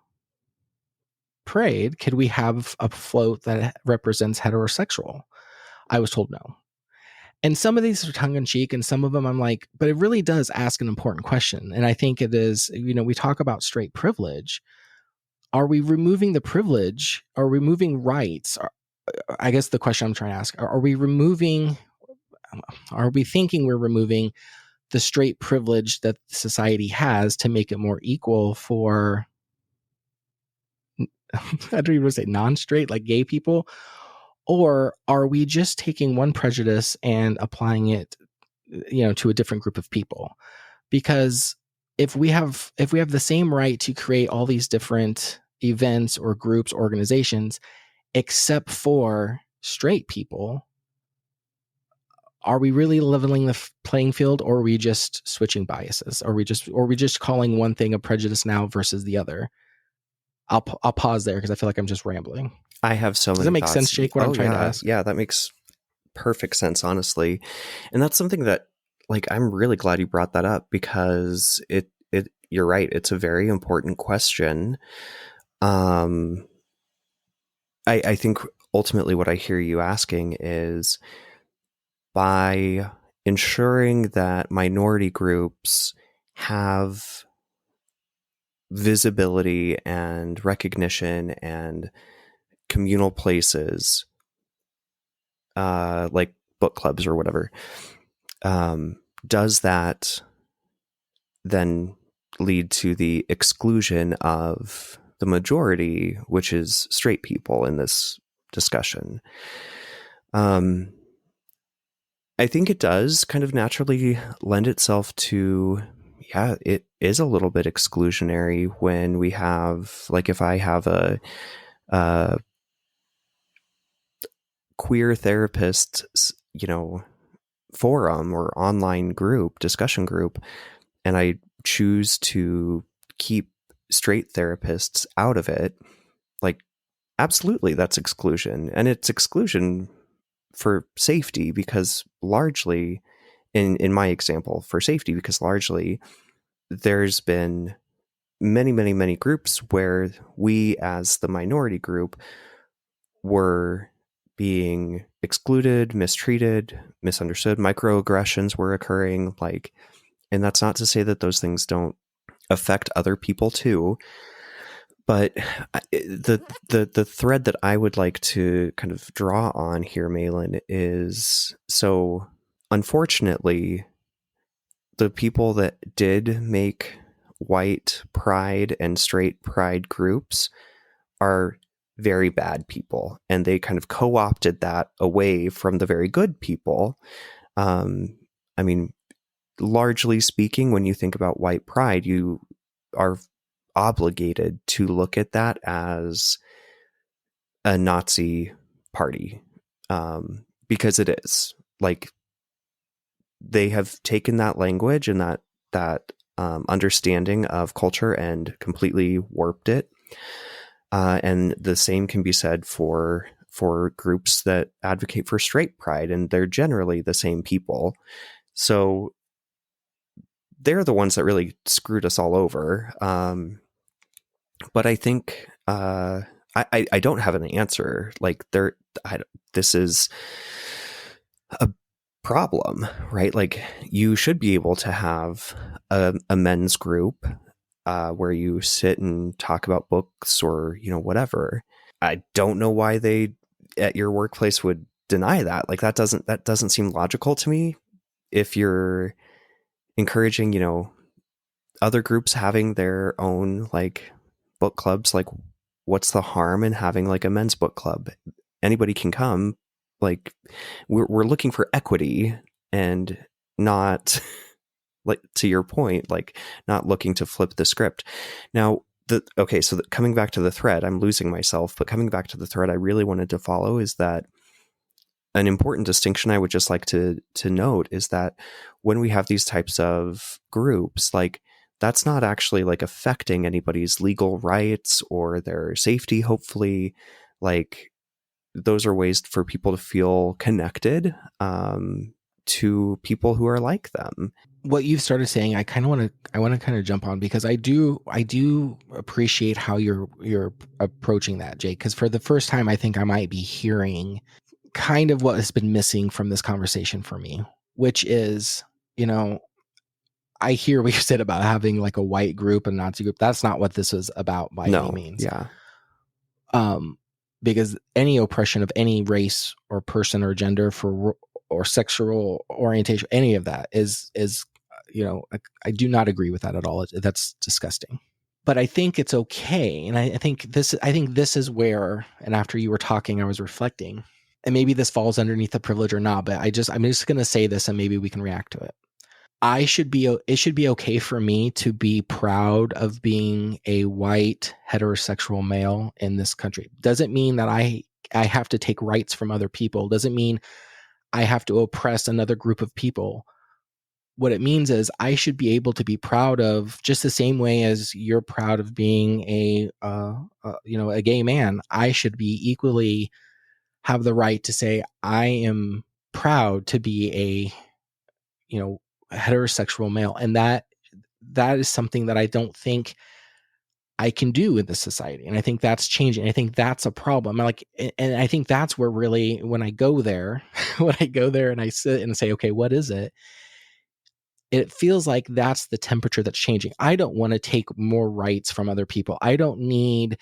parade, could we have a float that represents heterosexual? I was told no. And some of these are tongue in cheek, and some of them I'm like, but it really does ask an important question. And I think it is, we talk about straight privilege. Are we removing the privilege? Are we removing rights? I guess the question I'm trying to ask, are we thinking we're removing the straight privilege that society has to make it more equal for, I don't even want to say non-straight, like gay people? Or are we just taking one prejudice and applying it, to a different group of people? Because if we have the same right to create all these different events or groups, organizations, except for straight people, are we really leveling the playing field, or are we just switching biases? Or are we just calling one thing a prejudice now versus the other? I'll pause there because I feel like I'm just rambling. I have so many. Does that make thoughts. sense, Jake? What I'm trying to ask? Yeah, that makes perfect sense, honestly. And that's something that, like, I'm really glad you brought that up, because you're right. It's a very important question. I think ultimately what I hear you asking is, by ensuring that minority groups have visibility and recognition and communal places, like book clubs or whatever, does that then lead to the exclusion of the majority, which is straight people in this discussion? I think it does kind of naturally lend itself to, it is a little bit exclusionary when we have, like, if I have a queer therapist, forum or online group, discussion group, and I choose to keep straight therapists out of it, like, absolutely, that's exclusion. And it's exclusion for safety, because largely, in my example, for safety, because largely there's been many, many, many groups where we, as the minority group, were being excluded, mistreated, misunderstood, microaggressions were occurring, like, and that's not to say that those things don't affect other people too. But the thread that I would like to kind of draw on here, Mahlon, is, so unfortunately, the people that did make white pride and straight pride groups are very bad people, and they kind of co-opted that away from the very good people. I mean, largely speaking, when you think about white pride, you are obligated to look at that as a Nazi party, because it is. Like, they have taken that language and that understanding of culture and completely warped it. And the same can be said for groups that advocate for straight pride, and they're generally the same people. So they're the ones that really screwed us all over. But I think I don't have an answer. Like this is a problem, right? Like you should be able to have a men's group where you sit and talk about books or, whatever. I don't know why they at your workplace would deny that. Like that doesn't seem logical to me. If you're encouraging, other groups having their own like book clubs, like what's the harm in having like a men's book club? Anybody can come. Like we're looking for equity and not like, to your point, like not looking to flip the script. Now, coming back to the thread, I'm losing myself, but coming back to the thread I really wanted to follow is that an important distinction I would just like to note is that when we have these types of groups, like that's not actually like affecting anybody's legal rights or their safety, hopefully. Like those are ways for people to feel connected to people who are like them. What you've started saying, I want to kind of jump on, because I do appreciate how you're approaching that, Jake, because for the first time I think I might be hearing kind of what has been missing from this conversation for me, which is, I hear what you said about having like a white group and Nazi group. That's not what this is about by any means. Yeah. Because any oppression of any race or person or gender or sexual orientation, any of that is I do not agree with that at all. That's disgusting. But I think it's okay, and I think this is where, and after you were talking, I was reflecting, and maybe this falls underneath the privilege or not, but I'm just going to say this, and maybe we can react to it. It should be okay for me to be proud of being a white heterosexual male in this country. Doesn't mean that I have to take rights from other people. Doesn't mean I have to oppress another group of people. What it means is I should be able to be proud of, just the same way as you're proud of being a gay man. I should be equally have the right to say I am proud to be a heterosexual male, and that is something that I don't think I can do in this society, and I think that's changing. I think that's a problem. And I think that's where really, when I go there, and I sit and say, okay, what is it? It feels like that's the temperature that's changing. I don't want to take more rights from other people. I don't need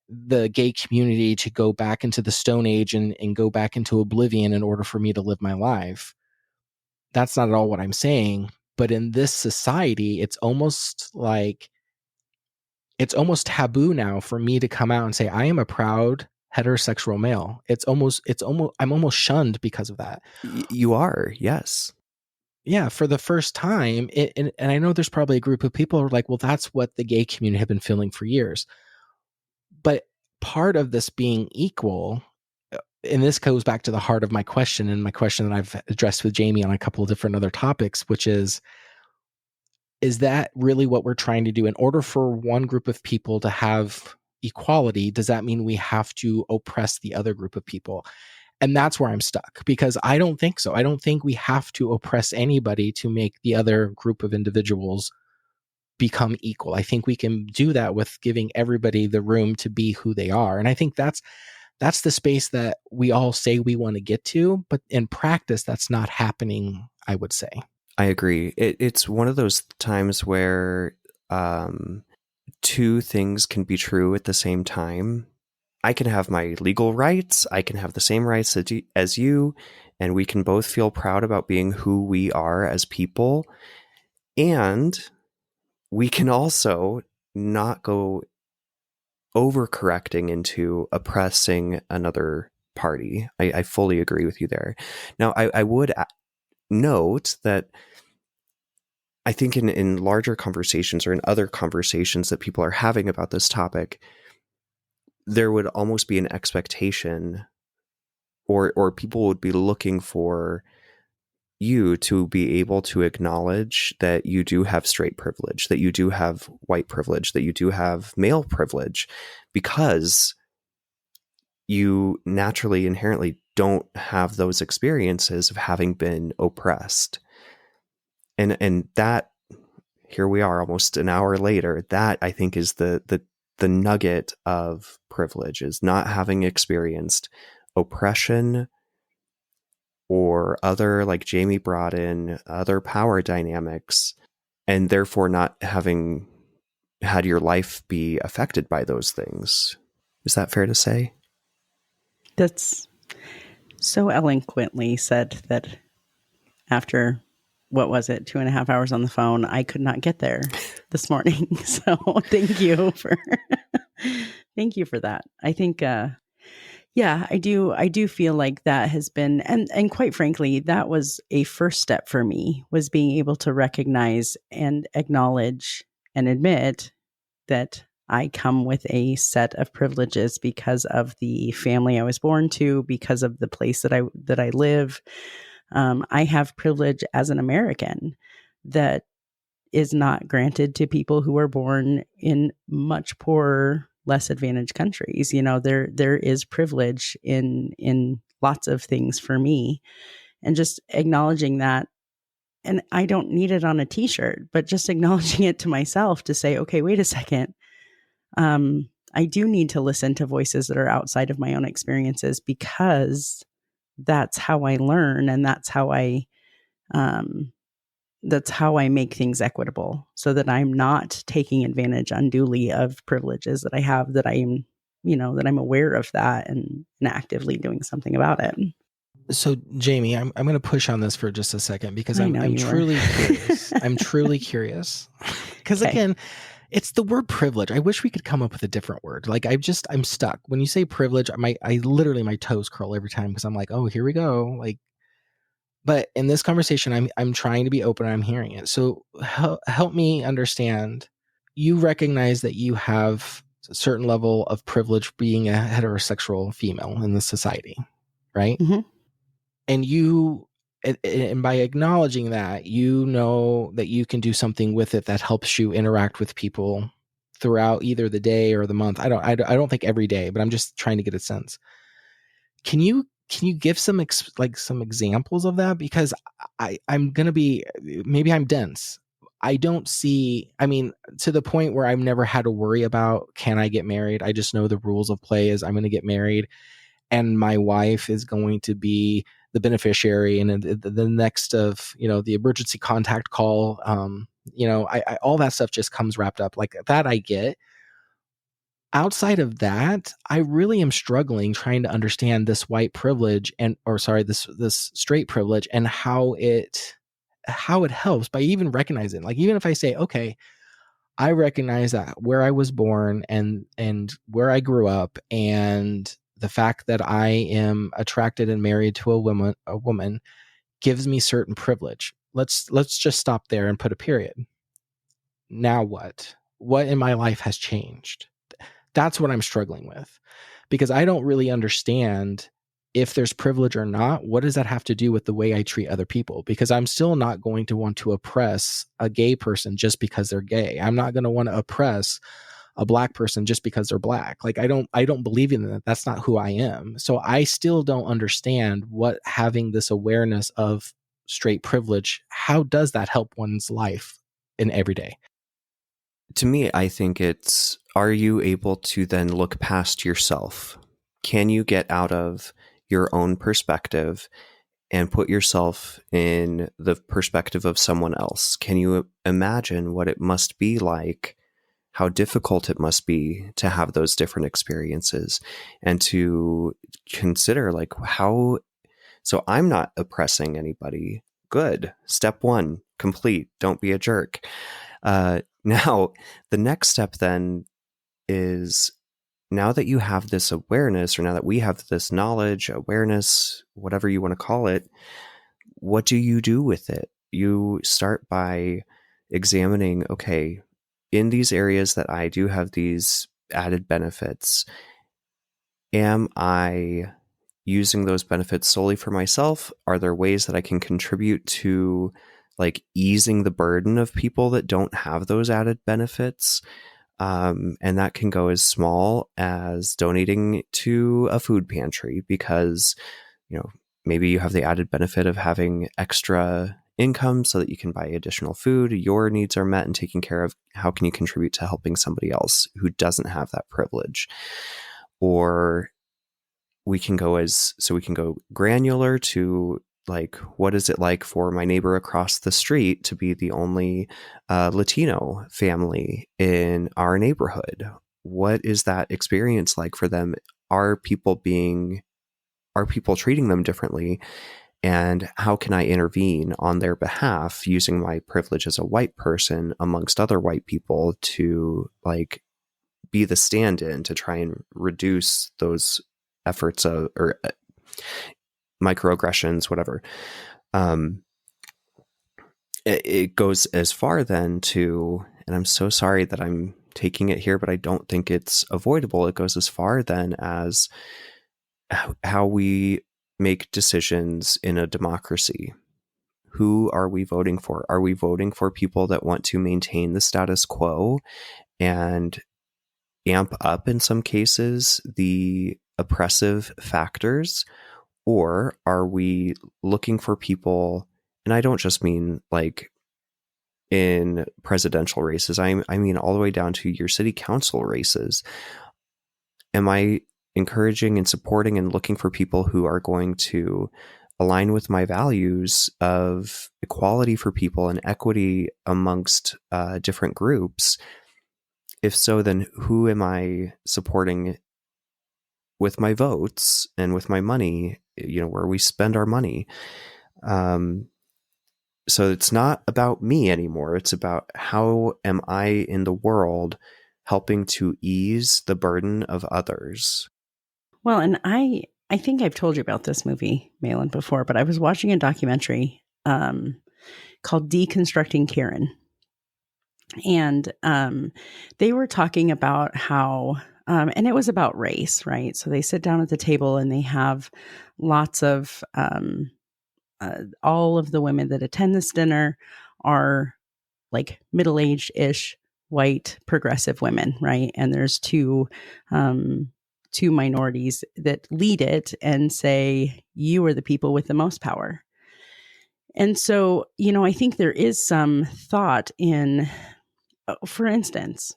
the gay community to go back into the Stone Age and go back into oblivion in order for me to live my life. That's not at all what I'm saying. But in this society, it's almost taboo now for me to come out and say, I am a proud heterosexual male. I'm almost shunned because of that. You are, yes. Yeah, for the first time, and I know there's probably a group of people who are like, well, that's what the gay community have been feeling for years. But part of this being equal, and this goes back to the heart of my question, and my question that I've addressed with Jamie on a couple of different other topics, which is that really what we're trying to do? In order for one group of people to have equality, does that mean we have to oppress the other group of people? And that's where I'm stuck, because I don't think so. I don't think we have to oppress anybody to make the other group of individuals become equal. I think we can do that with giving everybody the room to be who they are. And I think that's the space that we all say we want to get to, but in practice, that's not happening, I would say. I agree. It's one of those times where two things can be true at the same time. I can have my legal rights, I can have the same rights as you, and we can both feel proud about being who we are as people. And we can also not go overcorrecting into oppressing another party. I fully agree with you there. Now, I would note that I think in larger conversations or in other conversations that people are having about this topic, there would almost be an expectation or people would be looking for you to be able to acknowledge that you do have straight privilege, that you do have white privilege, that you do have male privilege, because you naturally, inherently don't have those experiences of having been oppressed. And that here we are almost an hour later. That, I think, is the nugget of privilege, is not having experienced oppression or other, like Jamie brought in, other power dynamics, and therefore not having had your life be affected by those things. Is that fair to say? That's so eloquently said that after, what was it, 2.5 hours on the phone, I could not get there this morning. So thank you for that. I think, yeah, I do feel like that has been, and quite frankly, that was a first step for me, was being able to recognize and acknowledge and admit that I come with a set of privileges because of the family I was born to, because of the place that I live. I have privilege as an American that is not granted to people who are born in much poorer, less advantaged countries. You know, there is privilege in lots of things for me, and just acknowledging that. And I don't need it on a t-shirt, but just acknowledging it to myself to say, okay, wait a second. I do need to listen to voices that are outside of my own experiences, because that's how I learn, and that's how I make things equitable, so that I'm not taking advantage unduly of privileges that I have, that I'm aware of that, and actively doing something about it. So, Jamie, I'm going to push on this for just a second, because I'm truly curious. I'm truly curious. Because again, it's the word privilege. I wish we could come up with a different word. Like, I'm stuck. When you say privilege, I literally, my toes curl every time, because I'm like, oh, here we go. Like, but in this conversation, I'm trying to be open. I'm hearing it. So help me understand. You recognize that you have a certain level of privilege being a heterosexual female in this society, right? Mm-hmm. And by acknowledging that, you know that you can do something with it that helps you interact with people throughout either the day or the month. I don't think every day, but I'm just trying to get a sense. Can you give some examples of that? Because I'm going to be, maybe I'm dense. I don't see, to the point where I've never had to worry about, can I get married? I just know the rules of play is I'm going to get married, and my wife is going to be the beneficiary, and the next of, the emergency contact call, I all that stuff just comes wrapped up like that. I get. Outside of that, I really am struggling trying to understand this white privilege this straight privilege, and how it helps by even recognizing, like, even if I say, okay, I recognize that where I was born and where I grew up, and the fact that I am attracted and married to a woman gives me certain privilege. Let's just stop there and put a period. Now what? What in my life has changed? That's what I'm struggling with, because I don't really understand if there's privilege or not. What does that have to do with the way I treat other people? Because I'm still not going to want to oppress a gay person just because they're gay. I'm not going to want to oppress a black person just because they're black. Like, I don't believe in that. That's not who I am. So I still don't understand what having this awareness of straight privilege, how does that help one's life in every day? To me, I think it's, are you able to then look past yourself? Can you get out of your own perspective and put yourself in the perspective of someone else? Can you imagine what it must be like, how difficult it must be to have those different experiences, and to consider, like, how, so I'm not oppressing anybody. Good. Step one, complete. Don't be a jerk. Now, the next step then is, now that you have this awareness, or now that we have this knowledge, awareness, whatever you want to call it, what do you do with it? You start by examining, okay, in these areas that I do have these added benefits, am I using those benefits solely for myself? Are there ways that I can contribute to, like, easing the burden of people that don't have those added benefits? And that can go as small as donating to a food pantry, because, maybe you have the added benefit of having extra income so that you can buy additional food, your needs are met and taken care of. How can you contribute to helping somebody else who doesn't have that privilege? Or we can go granular to like, what is it like for my neighbor across the street to be the only Latino family in our neighborhood? What is that experience like for them? Are people treating them differently? And how can I intervene on their behalf using my privilege as a white person amongst other white people to like be the stand-in to try and reduce those efforts of, or microaggressions, whatever. It goes as far then to, and I'm so sorry that I'm taking it here, but I don't think it's avoidable. It goes as far then as how we make decisions in a democracy. Who are we voting for? Are we voting for people that want to maintain the status quo and amp up, in some cases, the oppressive factors? Or are we looking for people, and I don't just mean like in presidential races, I mean all the way down to your city council races. Am I encouraging and supporting and looking for people who are going to align with my values of equality for people and equity amongst different groups? If so, then who am I supporting with my votes and with my money, where we spend our money? So it's not about me anymore. It's about how am I in the world helping to ease the burden of others. Well, and I think I've told you about this movie, Mahlon, before, but I was watching a documentary called Deconstructing Karen. And they were talking about how, and it was about race, right? So they sit down at the table and they have lots of, all of the women that attend this dinner are like middle-aged-ish white progressive women, right? And there's two minorities that lead it and say, you are the people with the most power. And so, I think there is some thought in, for instance,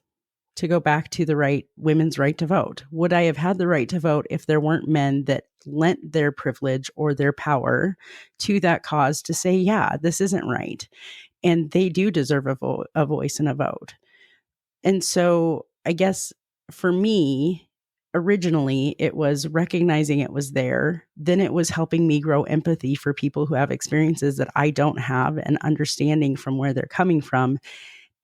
to go back to the women's right to vote. Would I have had the right to vote if there weren't men that lent their privilege or their power to that cause to say, yeah, this isn't right, and they do deserve a voice and a vote? And so I guess for me, originally it was recognizing it was there. Then it was helping me grow empathy for people who have experiences that I don't have and understanding from where they're coming from.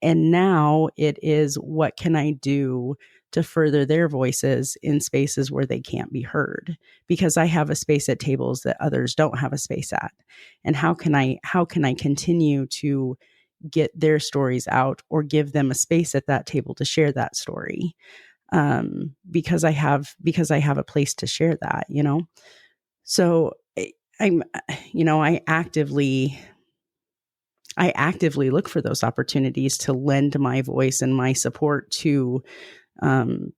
And now it is, what can I do to further their voices in spaces where they can't be heard? Because I have a space at tables that others don't have a space at. And how can I continue to get their stories out or give them a space at that table to share that story? Because I have a place to share that, So I actively look for those opportunities to lend my voice and my support to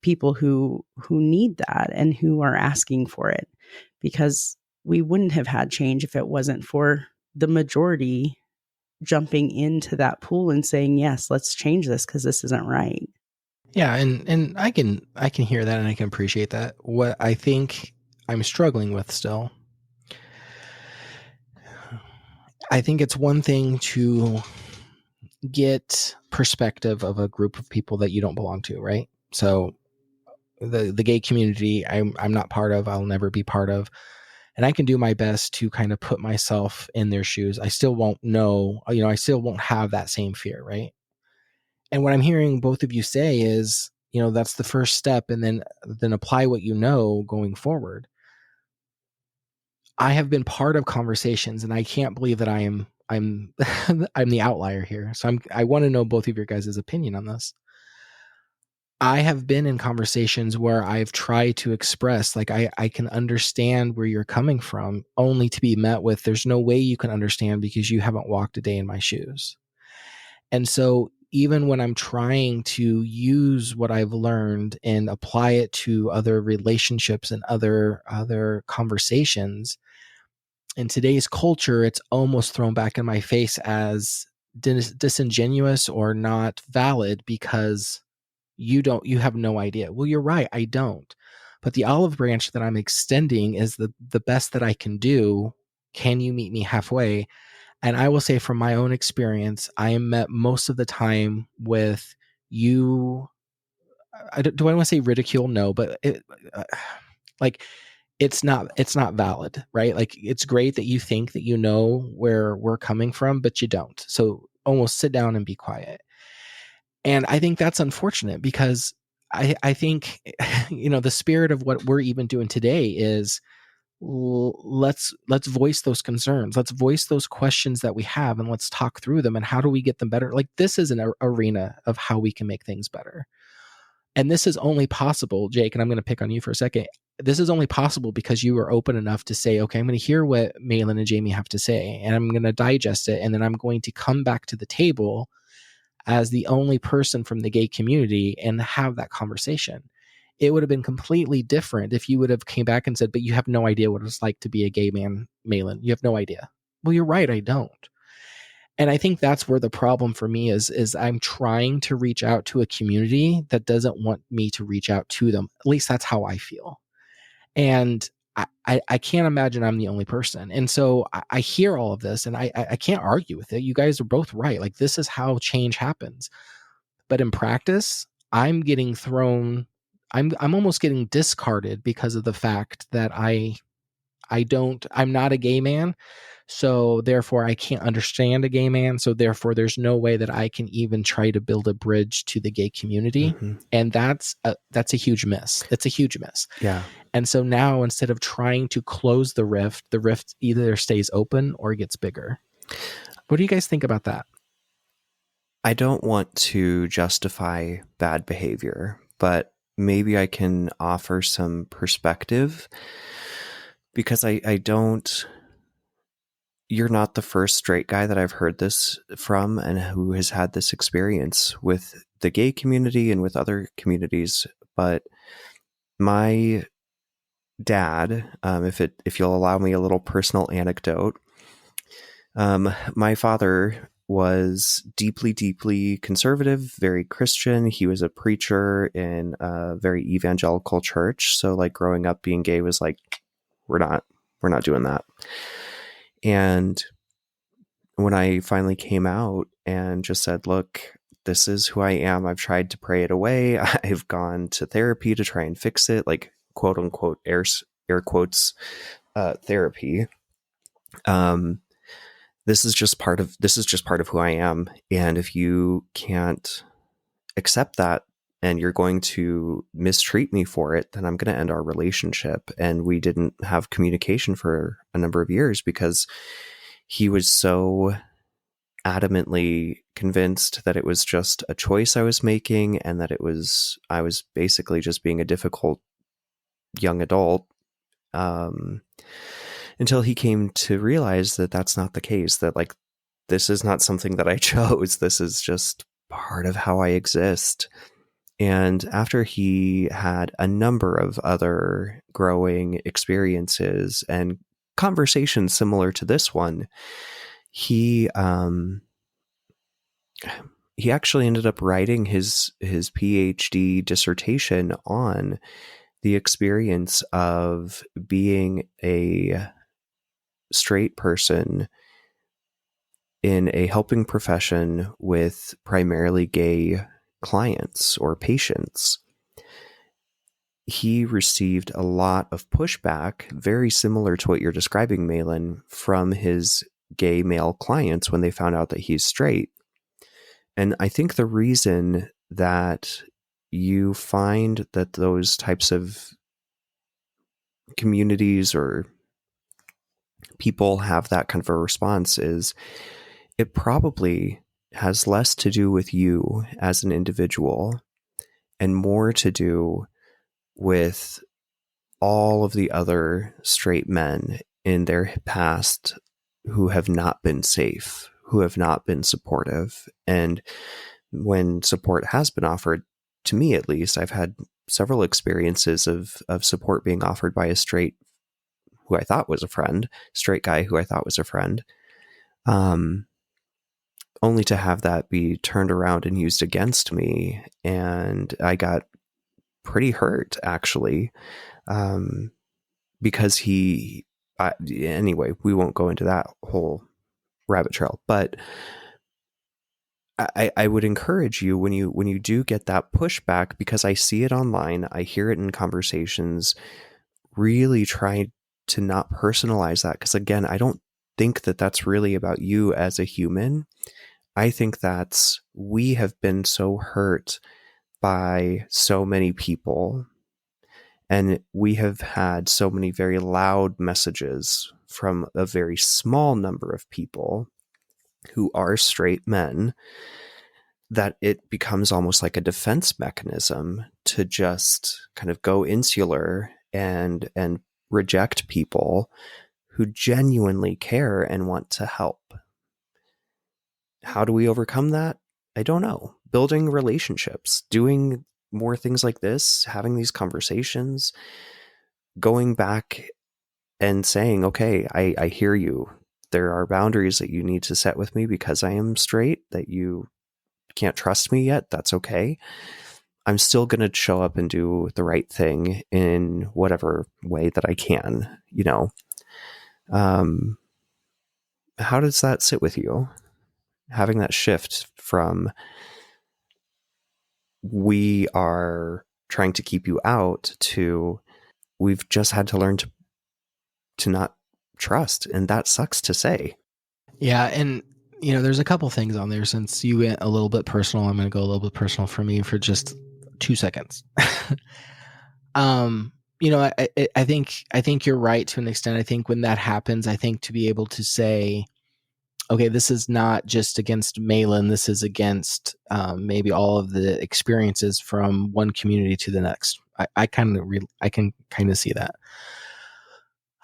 people who need that and who are asking for it, because we wouldn't have had change if it wasn't for the majority jumping into that pool and saying, yes, let's change this because this isn't right. Yeah, and I can hear that and I can appreciate that. What I think I'm struggling with still, I think it's one thing to get perspective of a group of people that you don't belong to, right? So the gay community I'm not part of, I'll never be part of, and I can do my best to kind of put myself in their shoes. I still won't know, I still won't have that same fear, right? And what I'm hearing both of you say is, that's the first step, and then apply what you know going forward. I have been part of conversations, and I can't believe that I'm I'm the outlier here. So I want to know both of your guys' opinion on this. I have been in conversations where I've tried to express, like, I can understand where you're coming from, only to be met with, there's no way you can understand because you haven't walked a day in my shoes. And so even when I'm trying to use what I've learned and apply it to other relationships and other conversations, in today's culture, it's almost thrown back in my face as disingenuous or not valid because you have no idea. Well, you're right, I don't. But the olive branch that I'm extending is the best that I can do. Can you meet me halfway? And I will say from my own experience, I am met most of the time with you. Do I want to say ridicule? No, but like it's not valid, right? Like it's great that you think that you know where we're coming from, but you don't. So almost sit down and be quiet. And I think that's unfortunate because I think, the spirit of what we're even doing today is let's voice those concerns. Let's voice those questions that we have and let's talk through them and how do we get them better? Like this is an arena of how we can make things better. And this is only possible, Jake, and I'm going to pick on you for a second. This is only possible because you are open enough to say, okay, I'm going to hear what Mahlon and Jamie have to say and I'm going to digest it. And then I'm going to come back to the table as the only person from the gay community and have that conversation. It would have been completely different if you would have came back and said, but you have no idea what it's like to be a gay man, Mahlon. You have no idea. Well, you're right. I don't. And I think that's where the problem for me is I'm trying to reach out to a community that doesn't want me to reach out to them. At least that's how I feel. And I can't imagine I'm the only person. And so I hear all of this and I can't argue with it. You guys are both right. Like this is how change happens. But in practice, I'm getting thrown, I'm almost getting discarded because of the fact that I'm not a gay man. So therefore I can't understand a gay man. So therefore there's no way that I can even try to build a bridge to the gay community. Mm-hmm. And that's a huge miss. It's a huge miss. Yeah. And so now instead of trying to close the rift either stays open or gets bigger. What do you guys think about that? I don't want to justify bad behavior, but maybe I can offer some perspective because I don't, you're not the first straight guy that I've heard this from and who has had this experience with the gay community and with other communities. But my dad, if you'll allow me a little personal anecdote, my father was deeply, deeply conservative, very Christian. He was a preacher in a very evangelical church. So like growing up being gay was like, we're not doing that. And when I finally came out and just said, look, this is who I am. I've tried to pray it away. I've gone to therapy to try and fix it, like quote unquote air quotes therapy. This is just part of who I am. And if you can't accept that and you're going to mistreat me for it, then I'm going to end our relationship. And we didn't have communication for a number of years because he was so adamantly convinced that it was just a choice I was making and that I was basically just being a difficult young adult. Until he came to realize that that's not the case, that like, this is not something that I chose. This is just part of how I exist. And after he had a number of other growing experiences and conversations similar to this one, he actually ended up writing his PhD dissertation on the experience of being a straight person in a helping profession with primarily gay clients or patients. He received a lot of pushback, very similar to what you're describing, Mahlon, from his gay male clients when they found out that he's straight. And I think the reason that you find that those types of communities or people have that kind of a response is it probably has less to do with you as an individual and more to do with all of the other straight men in their past who have not been safe, who have not been supportive. And when support has been offered, to me at least, I've had several experiences of support being offered by a straight who I thought was a friend, straight guy who I thought was a friend, only to have that be turned around and used against me. And I got pretty hurt, actually, because anyway, we won't go into that whole rabbit trail, but I would encourage you when you do get that pushback, because I see it online, I hear it in conversations, really try to not personalize that. Because again, I don't think that that's really about you as a human. I think that's, we have been so hurt by so many people, and we have had so many very loud messages from a very small number of people who are straight men, that it becomes almost like a defense mechanism to just kind of go insular and reject people who genuinely care and want to help. How do we overcome that? I don't know. Building relationships, doing more things like this, having these conversations, going back and saying, okay, I hear you. There are boundaries that you need to set with me because I am straight, that you can't trust me yet. That's okay. I'm still going to show up and do the right thing in whatever way that I can, how does that sit with you? Having that shift from, we are trying to keep you out, to, we've just had to learn to not trust. And that sucks to say. Yeah. And, there's a couple things on there. Since you went a little bit personal, I'm going to go a little bit personal for me for just 2 seconds. I think you're right to an extent. I think when that happens, I think to be able to say, okay, this is not just against Mahlon, this is against maybe all of the experiences from one community to the next. I can kind of see that.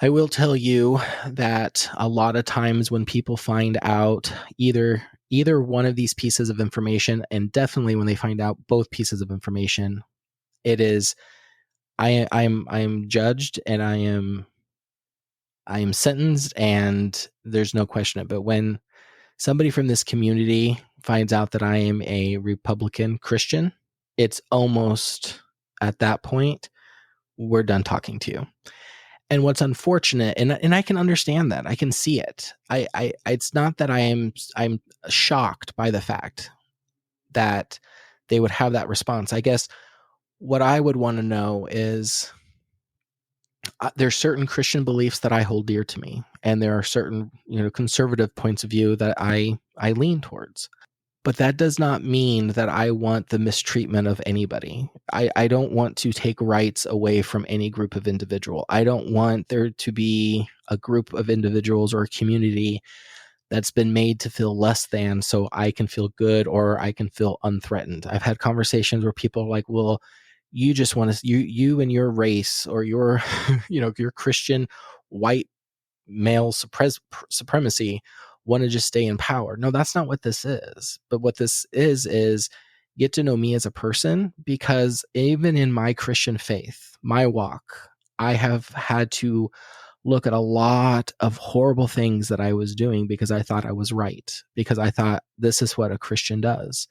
I will tell you that a lot of times when people find out either one of these pieces of information, and definitely when they find out both pieces of information, it is, I'm judged and I am sentenced, and there's no question. But when somebody from this community finds out that I am a Republican Christian, it's almost at that point, we're done talking to you. And what's unfortunate, and I can understand that, I can see it. It's not that I'm shocked by the fact that they would have that response. I guess what I would want to know is, there's certain Christian beliefs that I hold dear to me, and there are certain, conservative points of view that I lean towards. But that does not mean that I want the mistreatment of anybody. I don't want to take rights away from any group of individual. I don't want there to be a group of individuals or a community that's been made to feel less than so I can feel good or I can feel unthreatened. I've had conversations where people are like, well, you just want to, you and your race or your, your Christian white male supremacy want to just stay in power. No, that's not what this is. But what this is get to know me as a person, because even in my Christian faith, my walk, I have had to look at a lot of horrible things that I was doing because I thought I was right, because I thought this is what a Christian does.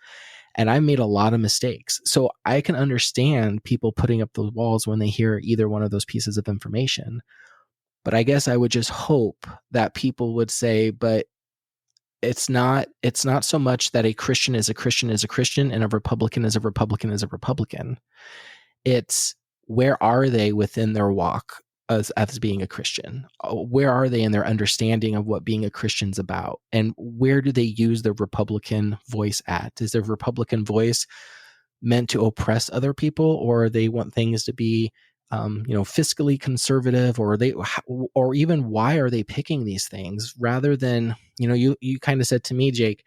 And I made a lot of mistakes. So I can understand people putting up those walls when they hear either one of those pieces of information. But I guess I would just hope that people would say, but it's not so much that a Christian is a Christian is a Christian and a Republican is a Republican is a Republican. It's, where are they within their walk as being a Christian? Where are they in their understanding of what being a Christian's about? And where do they use the Republican voice at? Is their Republican voice meant to oppress other people, or they want things to be fiscally conservative, or even why are they picking these things rather than, you kind of said to me, Jake,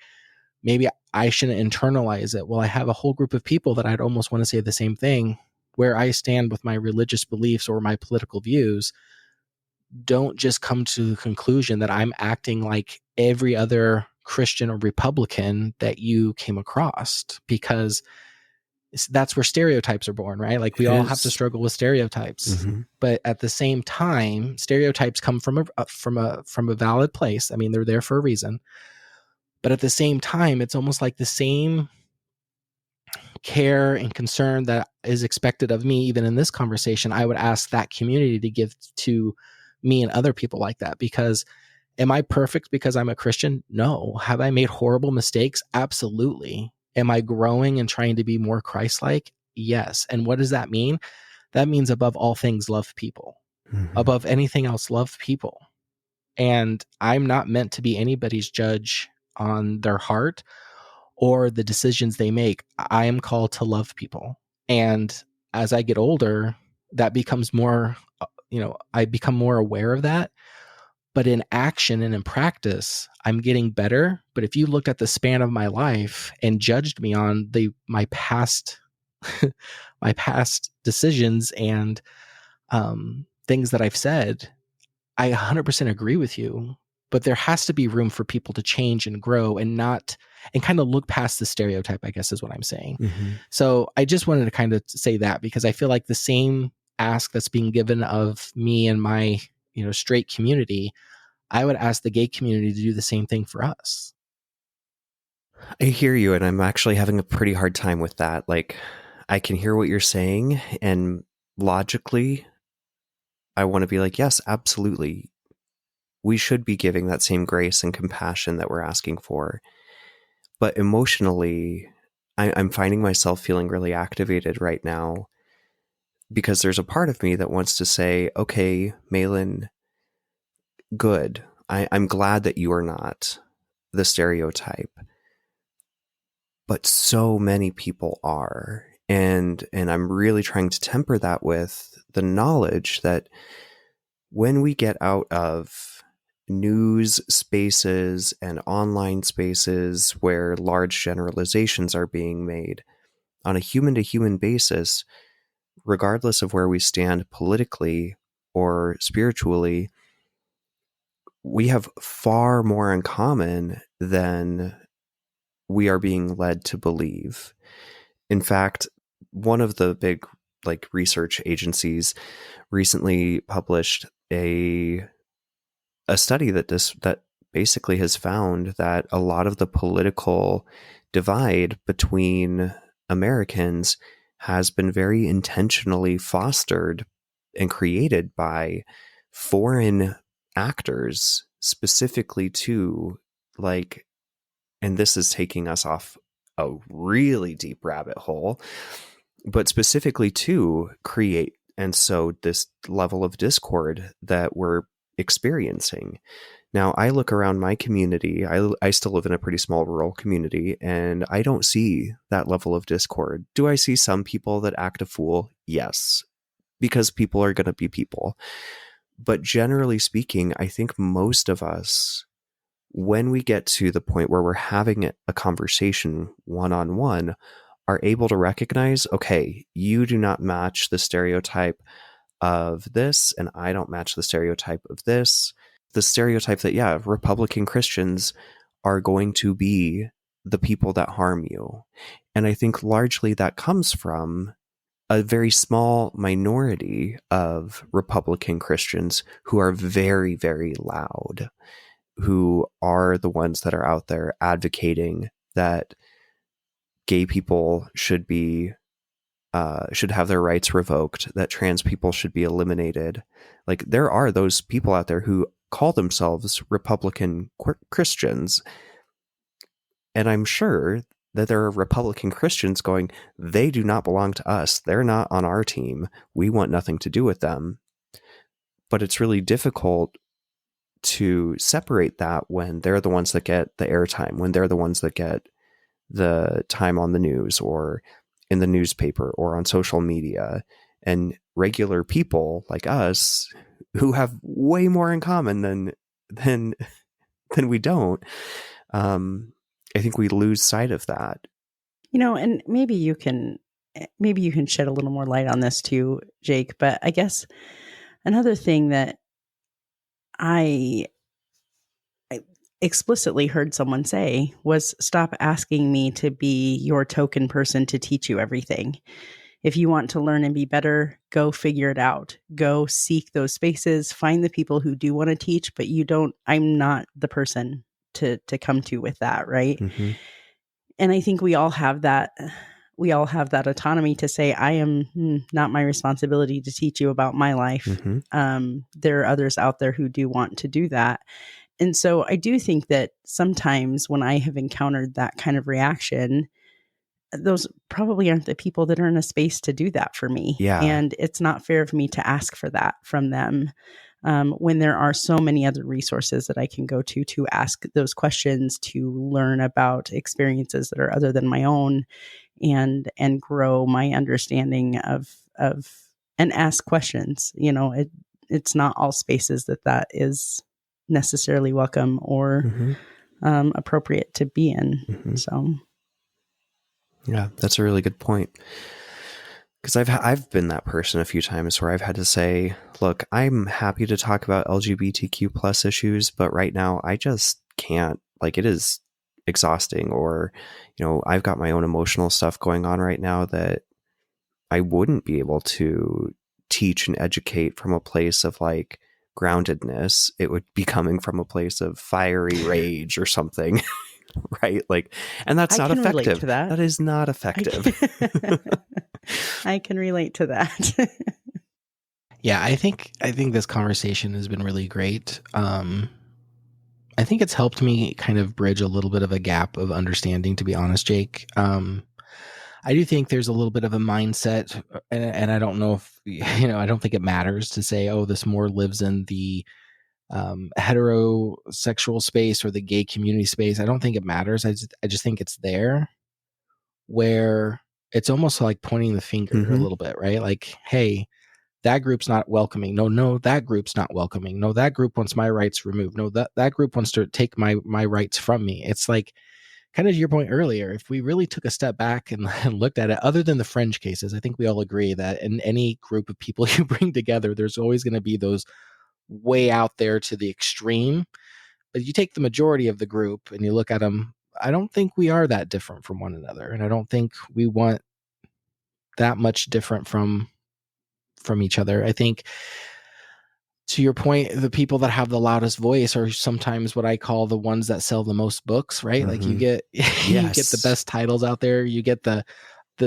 maybe I shouldn't internalize it. Well, I have a whole group of people that I'd almost want to say the same thing. Where I stand with my religious beliefs or my political views, don't just come to the conclusion that I'm acting like every other Christian or Republican that you came across, because that's where stereotypes are born, right? Like we It all is. have to struggle with stereotypes. Mm-hmm. But at the same time, stereotypes come from a valid place. I mean, they're there for a reason. But at the same time, it's almost like the same care and concern that is expected of me, even in this conversation, I would ask that community to give to me and other people like that. Because am I perfect because I'm a Christian? No. Have I made horrible mistakes? Absolutely. Am I growing and trying to be more Christ-like? Yes. And what does that mean? That means above all things, love people. Mm-hmm. Above anything else, love people. And I'm not meant to be anybody's judge on their heart or the decisions they make. I am called to love people. And as I get older, that becomes more, I become more aware of that. But in action and in practice, I'm getting better. But if you looked at the span of my life and judged me on my past my past decisions and things that I've said, I 100% agree with you. But there has to be room for people to change and grow and kind of look past the stereotype, I guess is what I'm saying. Mm-hmm. So I just wanted to kind of say that, because I feel like the same ask that's being given of me and my, straight community, I would ask the gay community to do the same thing for us. I hear you, and I'm actually having a pretty hard time with that. Like, I can hear what you're saying, and logically, I want to be like, yes, absolutely. We should be giving that same grace and compassion that we're asking for. But emotionally, I'm finding myself feeling really activated right now, because there's a part of me that wants to say, okay, Mahlon, good. I'm glad that you are not the stereotype. But so many people are. And I'm really trying to temper that with the knowledge that when we get out of news spaces and online spaces where large generalizations are being made on a human-to-human basis, regardless of where we stand politically or spiritually, we have far more in common than we are being led to believe. In fact, one of the big research agencies recently published a study that basically has found that a lot of the political divide between Americans has been very intentionally fostered and created by foreign actors, specifically to and this is taking us off a really deep rabbit hole, but specifically to create and sow this level of discord that we're experiencing. Now, I look around my community. I still live in a pretty small rural community, and I don't see that level of discord. Do I see some people that act a fool? Yes, because people are going to be people. But generally speaking, I think most of us, when we get to the point where we're having a conversation one-on-one, are able to recognize, okay, you do not match the stereotype of this, and I don't match the stereotype of this. The stereotype that, Republican Christians are going to be the people that harm you. And I think largely that comes from a very small minority of Republican Christians who are very, very loud, who are the ones that are out there advocating that gay people should have their rights revoked, that trans people should be eliminated. Like, there are those people out there who call themselves Republican Christians. And I'm sure that there are Republican Christians going, they do not belong to us. They're not on our team. We want nothing to do with them. But it's really difficult to separate that when they're the ones that get the airtime, when they're the ones that get the time on the news or in the newspaper or on social media, and regular people like us who have way more in common than we don't. I think we lose sight of that. And maybe you can shed a little more light on this too, Jake. But I guess another thing that explicitly heard someone say was, stop asking me to be your token person to teach you everything. If you want to learn and be better, go figure it out. Go seek those spaces, find the people who do want to teach, but I'm not the person to come to with that, right? Mm-hmm. And I think we all have that autonomy to say, I am not my responsibility to teach you about my life. Mm-hmm. There are others out there who do want to do that. And so I do think that sometimes when I have encountered that kind of reaction, those probably aren't the people that are in a space to do that for me. Yeah. And it's not fair for me to ask for that from them, when there are so many other resources that I can go to ask those questions, to learn about experiences that are other than my own, and grow my understanding of and ask questions. It's not all spaces that is necessarily welcome or appropriate to be in. Mm-hmm. So yeah, that's a really good point. Because I've been that person a few times where I've had to say, look, I'm happy to talk about LGBTQ plus issues, but right now I just can't. Like, it is exhausting, or, I've got my own emotional stuff going on right now that I wouldn't be able to teach and educate from a place of like groundedness. It would be coming from a place of fiery rage or something. Right? Like, and that's not effective. Relate to that. That is not effective. I can relate to that. Yeah, I think this conversation has been really great. I think it's helped me kind of bridge a little bit of a gap of understanding, to be honest, Jake. I do think there's a little bit of a mindset, and I don't know if, I don't think it matters to say, oh, this more lives in the heterosexual space or the gay community space. I don't think it matters. I just think it's there, where it's almost like pointing the finger a little bit, right? Like, hey, that group's not welcoming. No, that group's not welcoming. No, that group wants my rights removed. No, that group wants to take my rights from me. It's like, kind of to your point earlier, if we really took a step back and looked at it, other than the fringe cases, I think we all agree that in any group of people you bring together, there's always going to be those way out there to the extreme. But you take the majority of the group and you look at them, I don't think we are that different from one another. And I don't think we want that much different from each other. I think, to your point, the people that have the loudest voice are sometimes what I call the ones that sell the most books, right? Like you get you get the best titles out there. You get the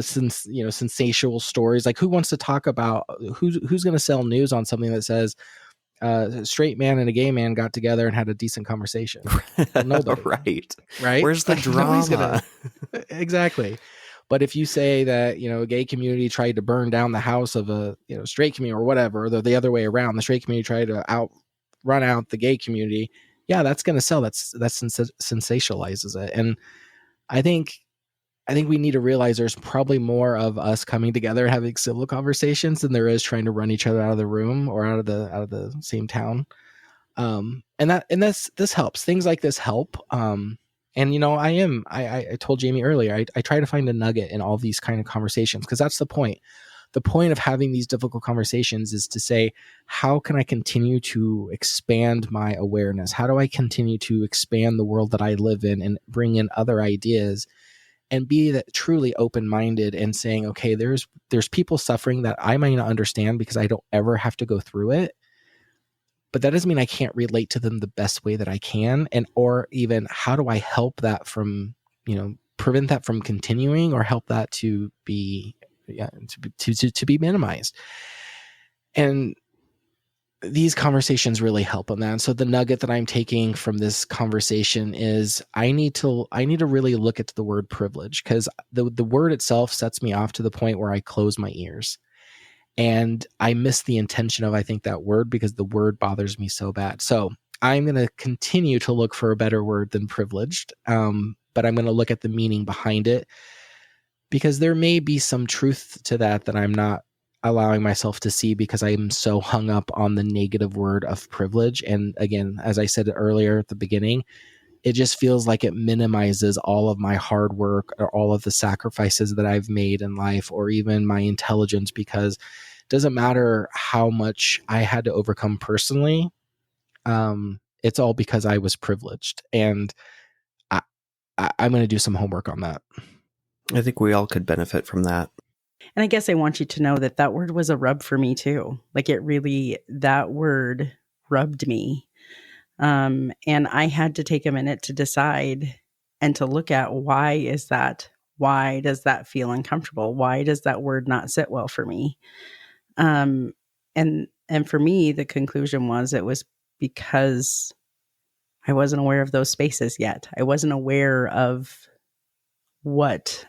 sensational stories. Like, who wants to talk about who's going to sell news on something that says a straight man and a gay man got together and had a decent conversation? Well, nobody. Right? Where's the drama? Exactly. But if you say that, a gay community tried to burn down the house of a, straight community or whatever, or the other way around, the straight community tried to run out the gay community. Yeah, that's going to sell. That sensationalizes it. And I think we need to realize there's probably more of us coming together, having civil conversations, than there is trying to run each other out of the room or out of the same town. And this helps. Things like this help. And, I told Jamie earlier, I try to find a nugget in all these kind of conversations, because that's the point. The point of having these difficult conversations is to say, how can I continue to expand my awareness? How do I continue to expand the world that I live in and bring in other ideas and be that truly open-minded and saying, okay, there's people suffering that I might not understand because I don't ever have to go through it. But that doesn't mean I can't relate to them the best way that I can. Or even, how do I help that from, prevent that from continuing, or help that to be, to be minimized. And these conversations really help on that. And so the nugget that I'm taking from this conversation is I need to really look at the word privilege, because the word itself sets me off to the point where I close my ears. And I miss the intention of, I think, that word, because the word bothers me so bad. So I'm going to continue to look for a better word than privileged. But I'm going to look at the meaning behind it, because there may be some truth to that I'm not allowing myself to see, because I'm so hung up on the negative word of privilege. And again, as I said earlier at the beginning, it just feels like it minimizes all of my hard work or all of the sacrifices that I've made in life, or even my intelligence, because it doesn't matter how much I had to overcome personally. it's all because I was privileged. And I'm going to do some homework on that. I think we all could benefit from that. And I guess I want you to know that that word was a rub for me too. Like it really, that word rubbed me. And I had to take a minute to decide and to look at why is that? Why does that feel uncomfortable? Why does that word not sit well for me? And for me, the conclusion was it was because I wasn't aware of those spaces yet. I wasn't aware of what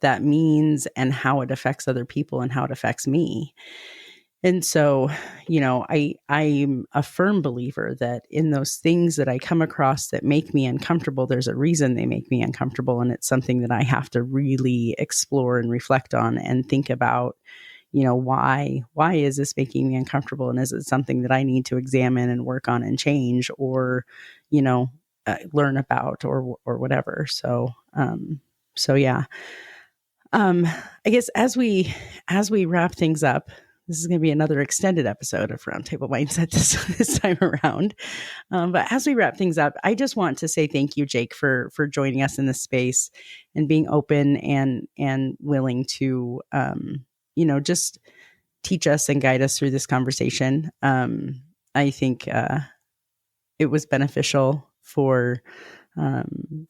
that means and how it affects other people and how it affects me. And so, I'm a firm believer that in those things that I come across that make me uncomfortable, there's a reason they make me uncomfortable. And it's something that I have to really explore and reflect on and think about, why is this making me uncomfortable? And is it something that I need to examine and work on and change or, learn about or whatever. So yeah. I guess as we wrap things up, this is going to be another extended episode of Roundtable Mindset this time around. But as we wrap things up, I just want to say thank you, Jake, for joining us in this space and being open and willing to, just teach us and guide us through this conversation. I think it was beneficial for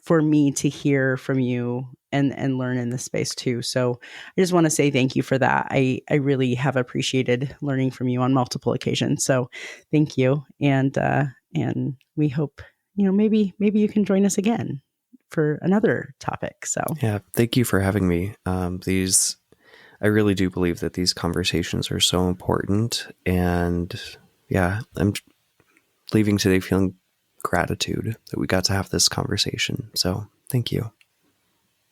me to hear from you and learn in this space too. So I just want to say thank you for that. I really have appreciated learning from you on multiple occasions. So thank you. And we hope, maybe you can join us again for another topic. So yeah, thank you for having me. I really do believe that these conversations are so important. And yeah, I'm leaving today feeling gratitude that we got to have this conversation. So thank you.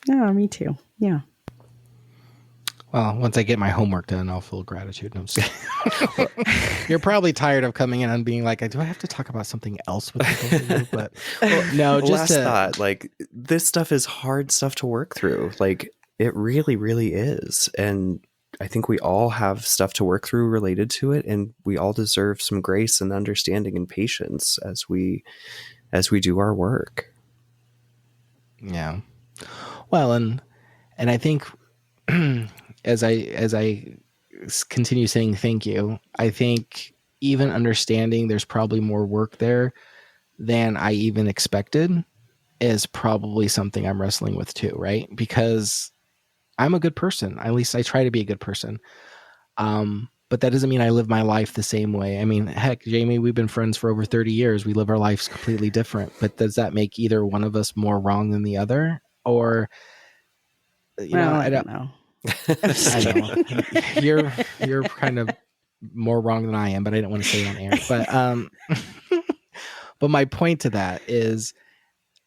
Yeah, me too. Yeah. Well, once I get my homework done, I'll feel gratitude. No, you're probably tired of coming in and being like, do I have to talk about something else with people? But no, just thought, like, this stuff is hard stuff to work through. Like, it really, really is. And I think we all have stuff to work through related to it. And we all deserve some grace and understanding and patience as we do our work. Yeah. Well, and I think as I continue saying thank you, I think even understanding there's probably more work there than I even expected is probably something I'm wrestling with too, right? Because I'm a good person. At least I try to be a good person. But that doesn't mean I live my life the same way. I mean, heck, Jamie, we've been friends for over 30 years. We live our lives completely different. But does that make either one of us more wrong than the other? Or, I don't know. I know. You're kind of more wrong than I am, but I don't want to say it on air. But but my point to that is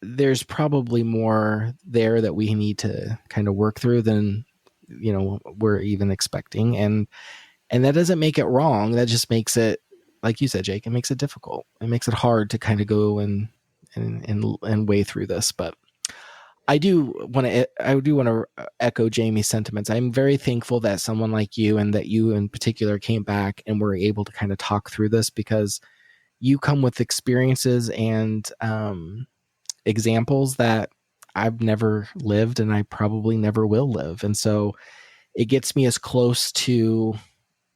there's probably more there that we need to kind of work through than we're even expecting. And that doesn't make it wrong. That just makes it, like you said, Jake, it makes it difficult. It makes it hard to kind of go and weigh through this. But I do want to echo Jamie's sentiments. I'm very thankful that someone like you and that you in particular came back and were able to kind of talk through this, because you come with experiences and examples that I've never lived and I probably never will live. And so it gets me as close to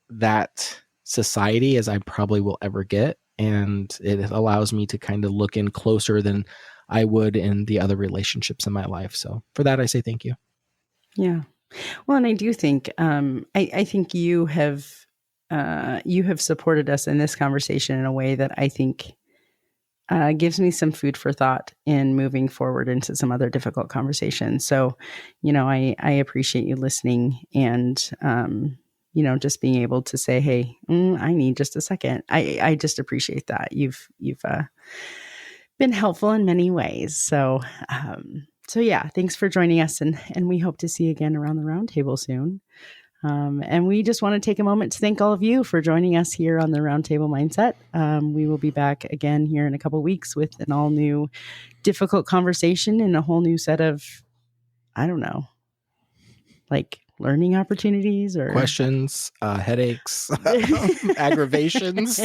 that society as I probably will ever get. And it allows me to kind of look in closer than I would in the other relationships in my life. So for that, I say thank you. Yeah. Well, and I do think, I think you have supported us in this conversation in a way that I think gives me some food for thought in moving forward into some other difficult conversations. So, I appreciate you listening and, just being able to say, hey, I need just a second. I just appreciate that. You've been helpful in many ways. So yeah, thanks for joining us. And we hope to see you again around the roundtable soon. And we just want to take a moment to thank all of you for joining us here on the Roundtable Mindset. We will be back again here in a couple of weeks with an all new difficult conversation and a whole new set of, I don't know, like learning opportunities or questions, headaches, aggravations.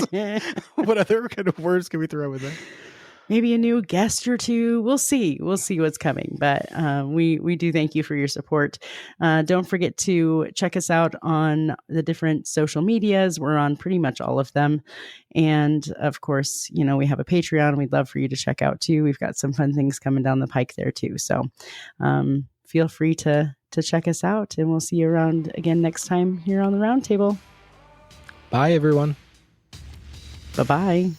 What other kind of words can we throw with that? Maybe a new guest or two. We'll see what's coming, but we do thank you for your support. Don't forget to check us out on the different social medias. We're on pretty much all of them. And of course, we have a Patreon we'd love for you to check out too. We've got some fun things coming down the pike there too. So feel free to check us out, and we'll see you around again next time here on the Roundtable. Bye, everyone. Bye-bye.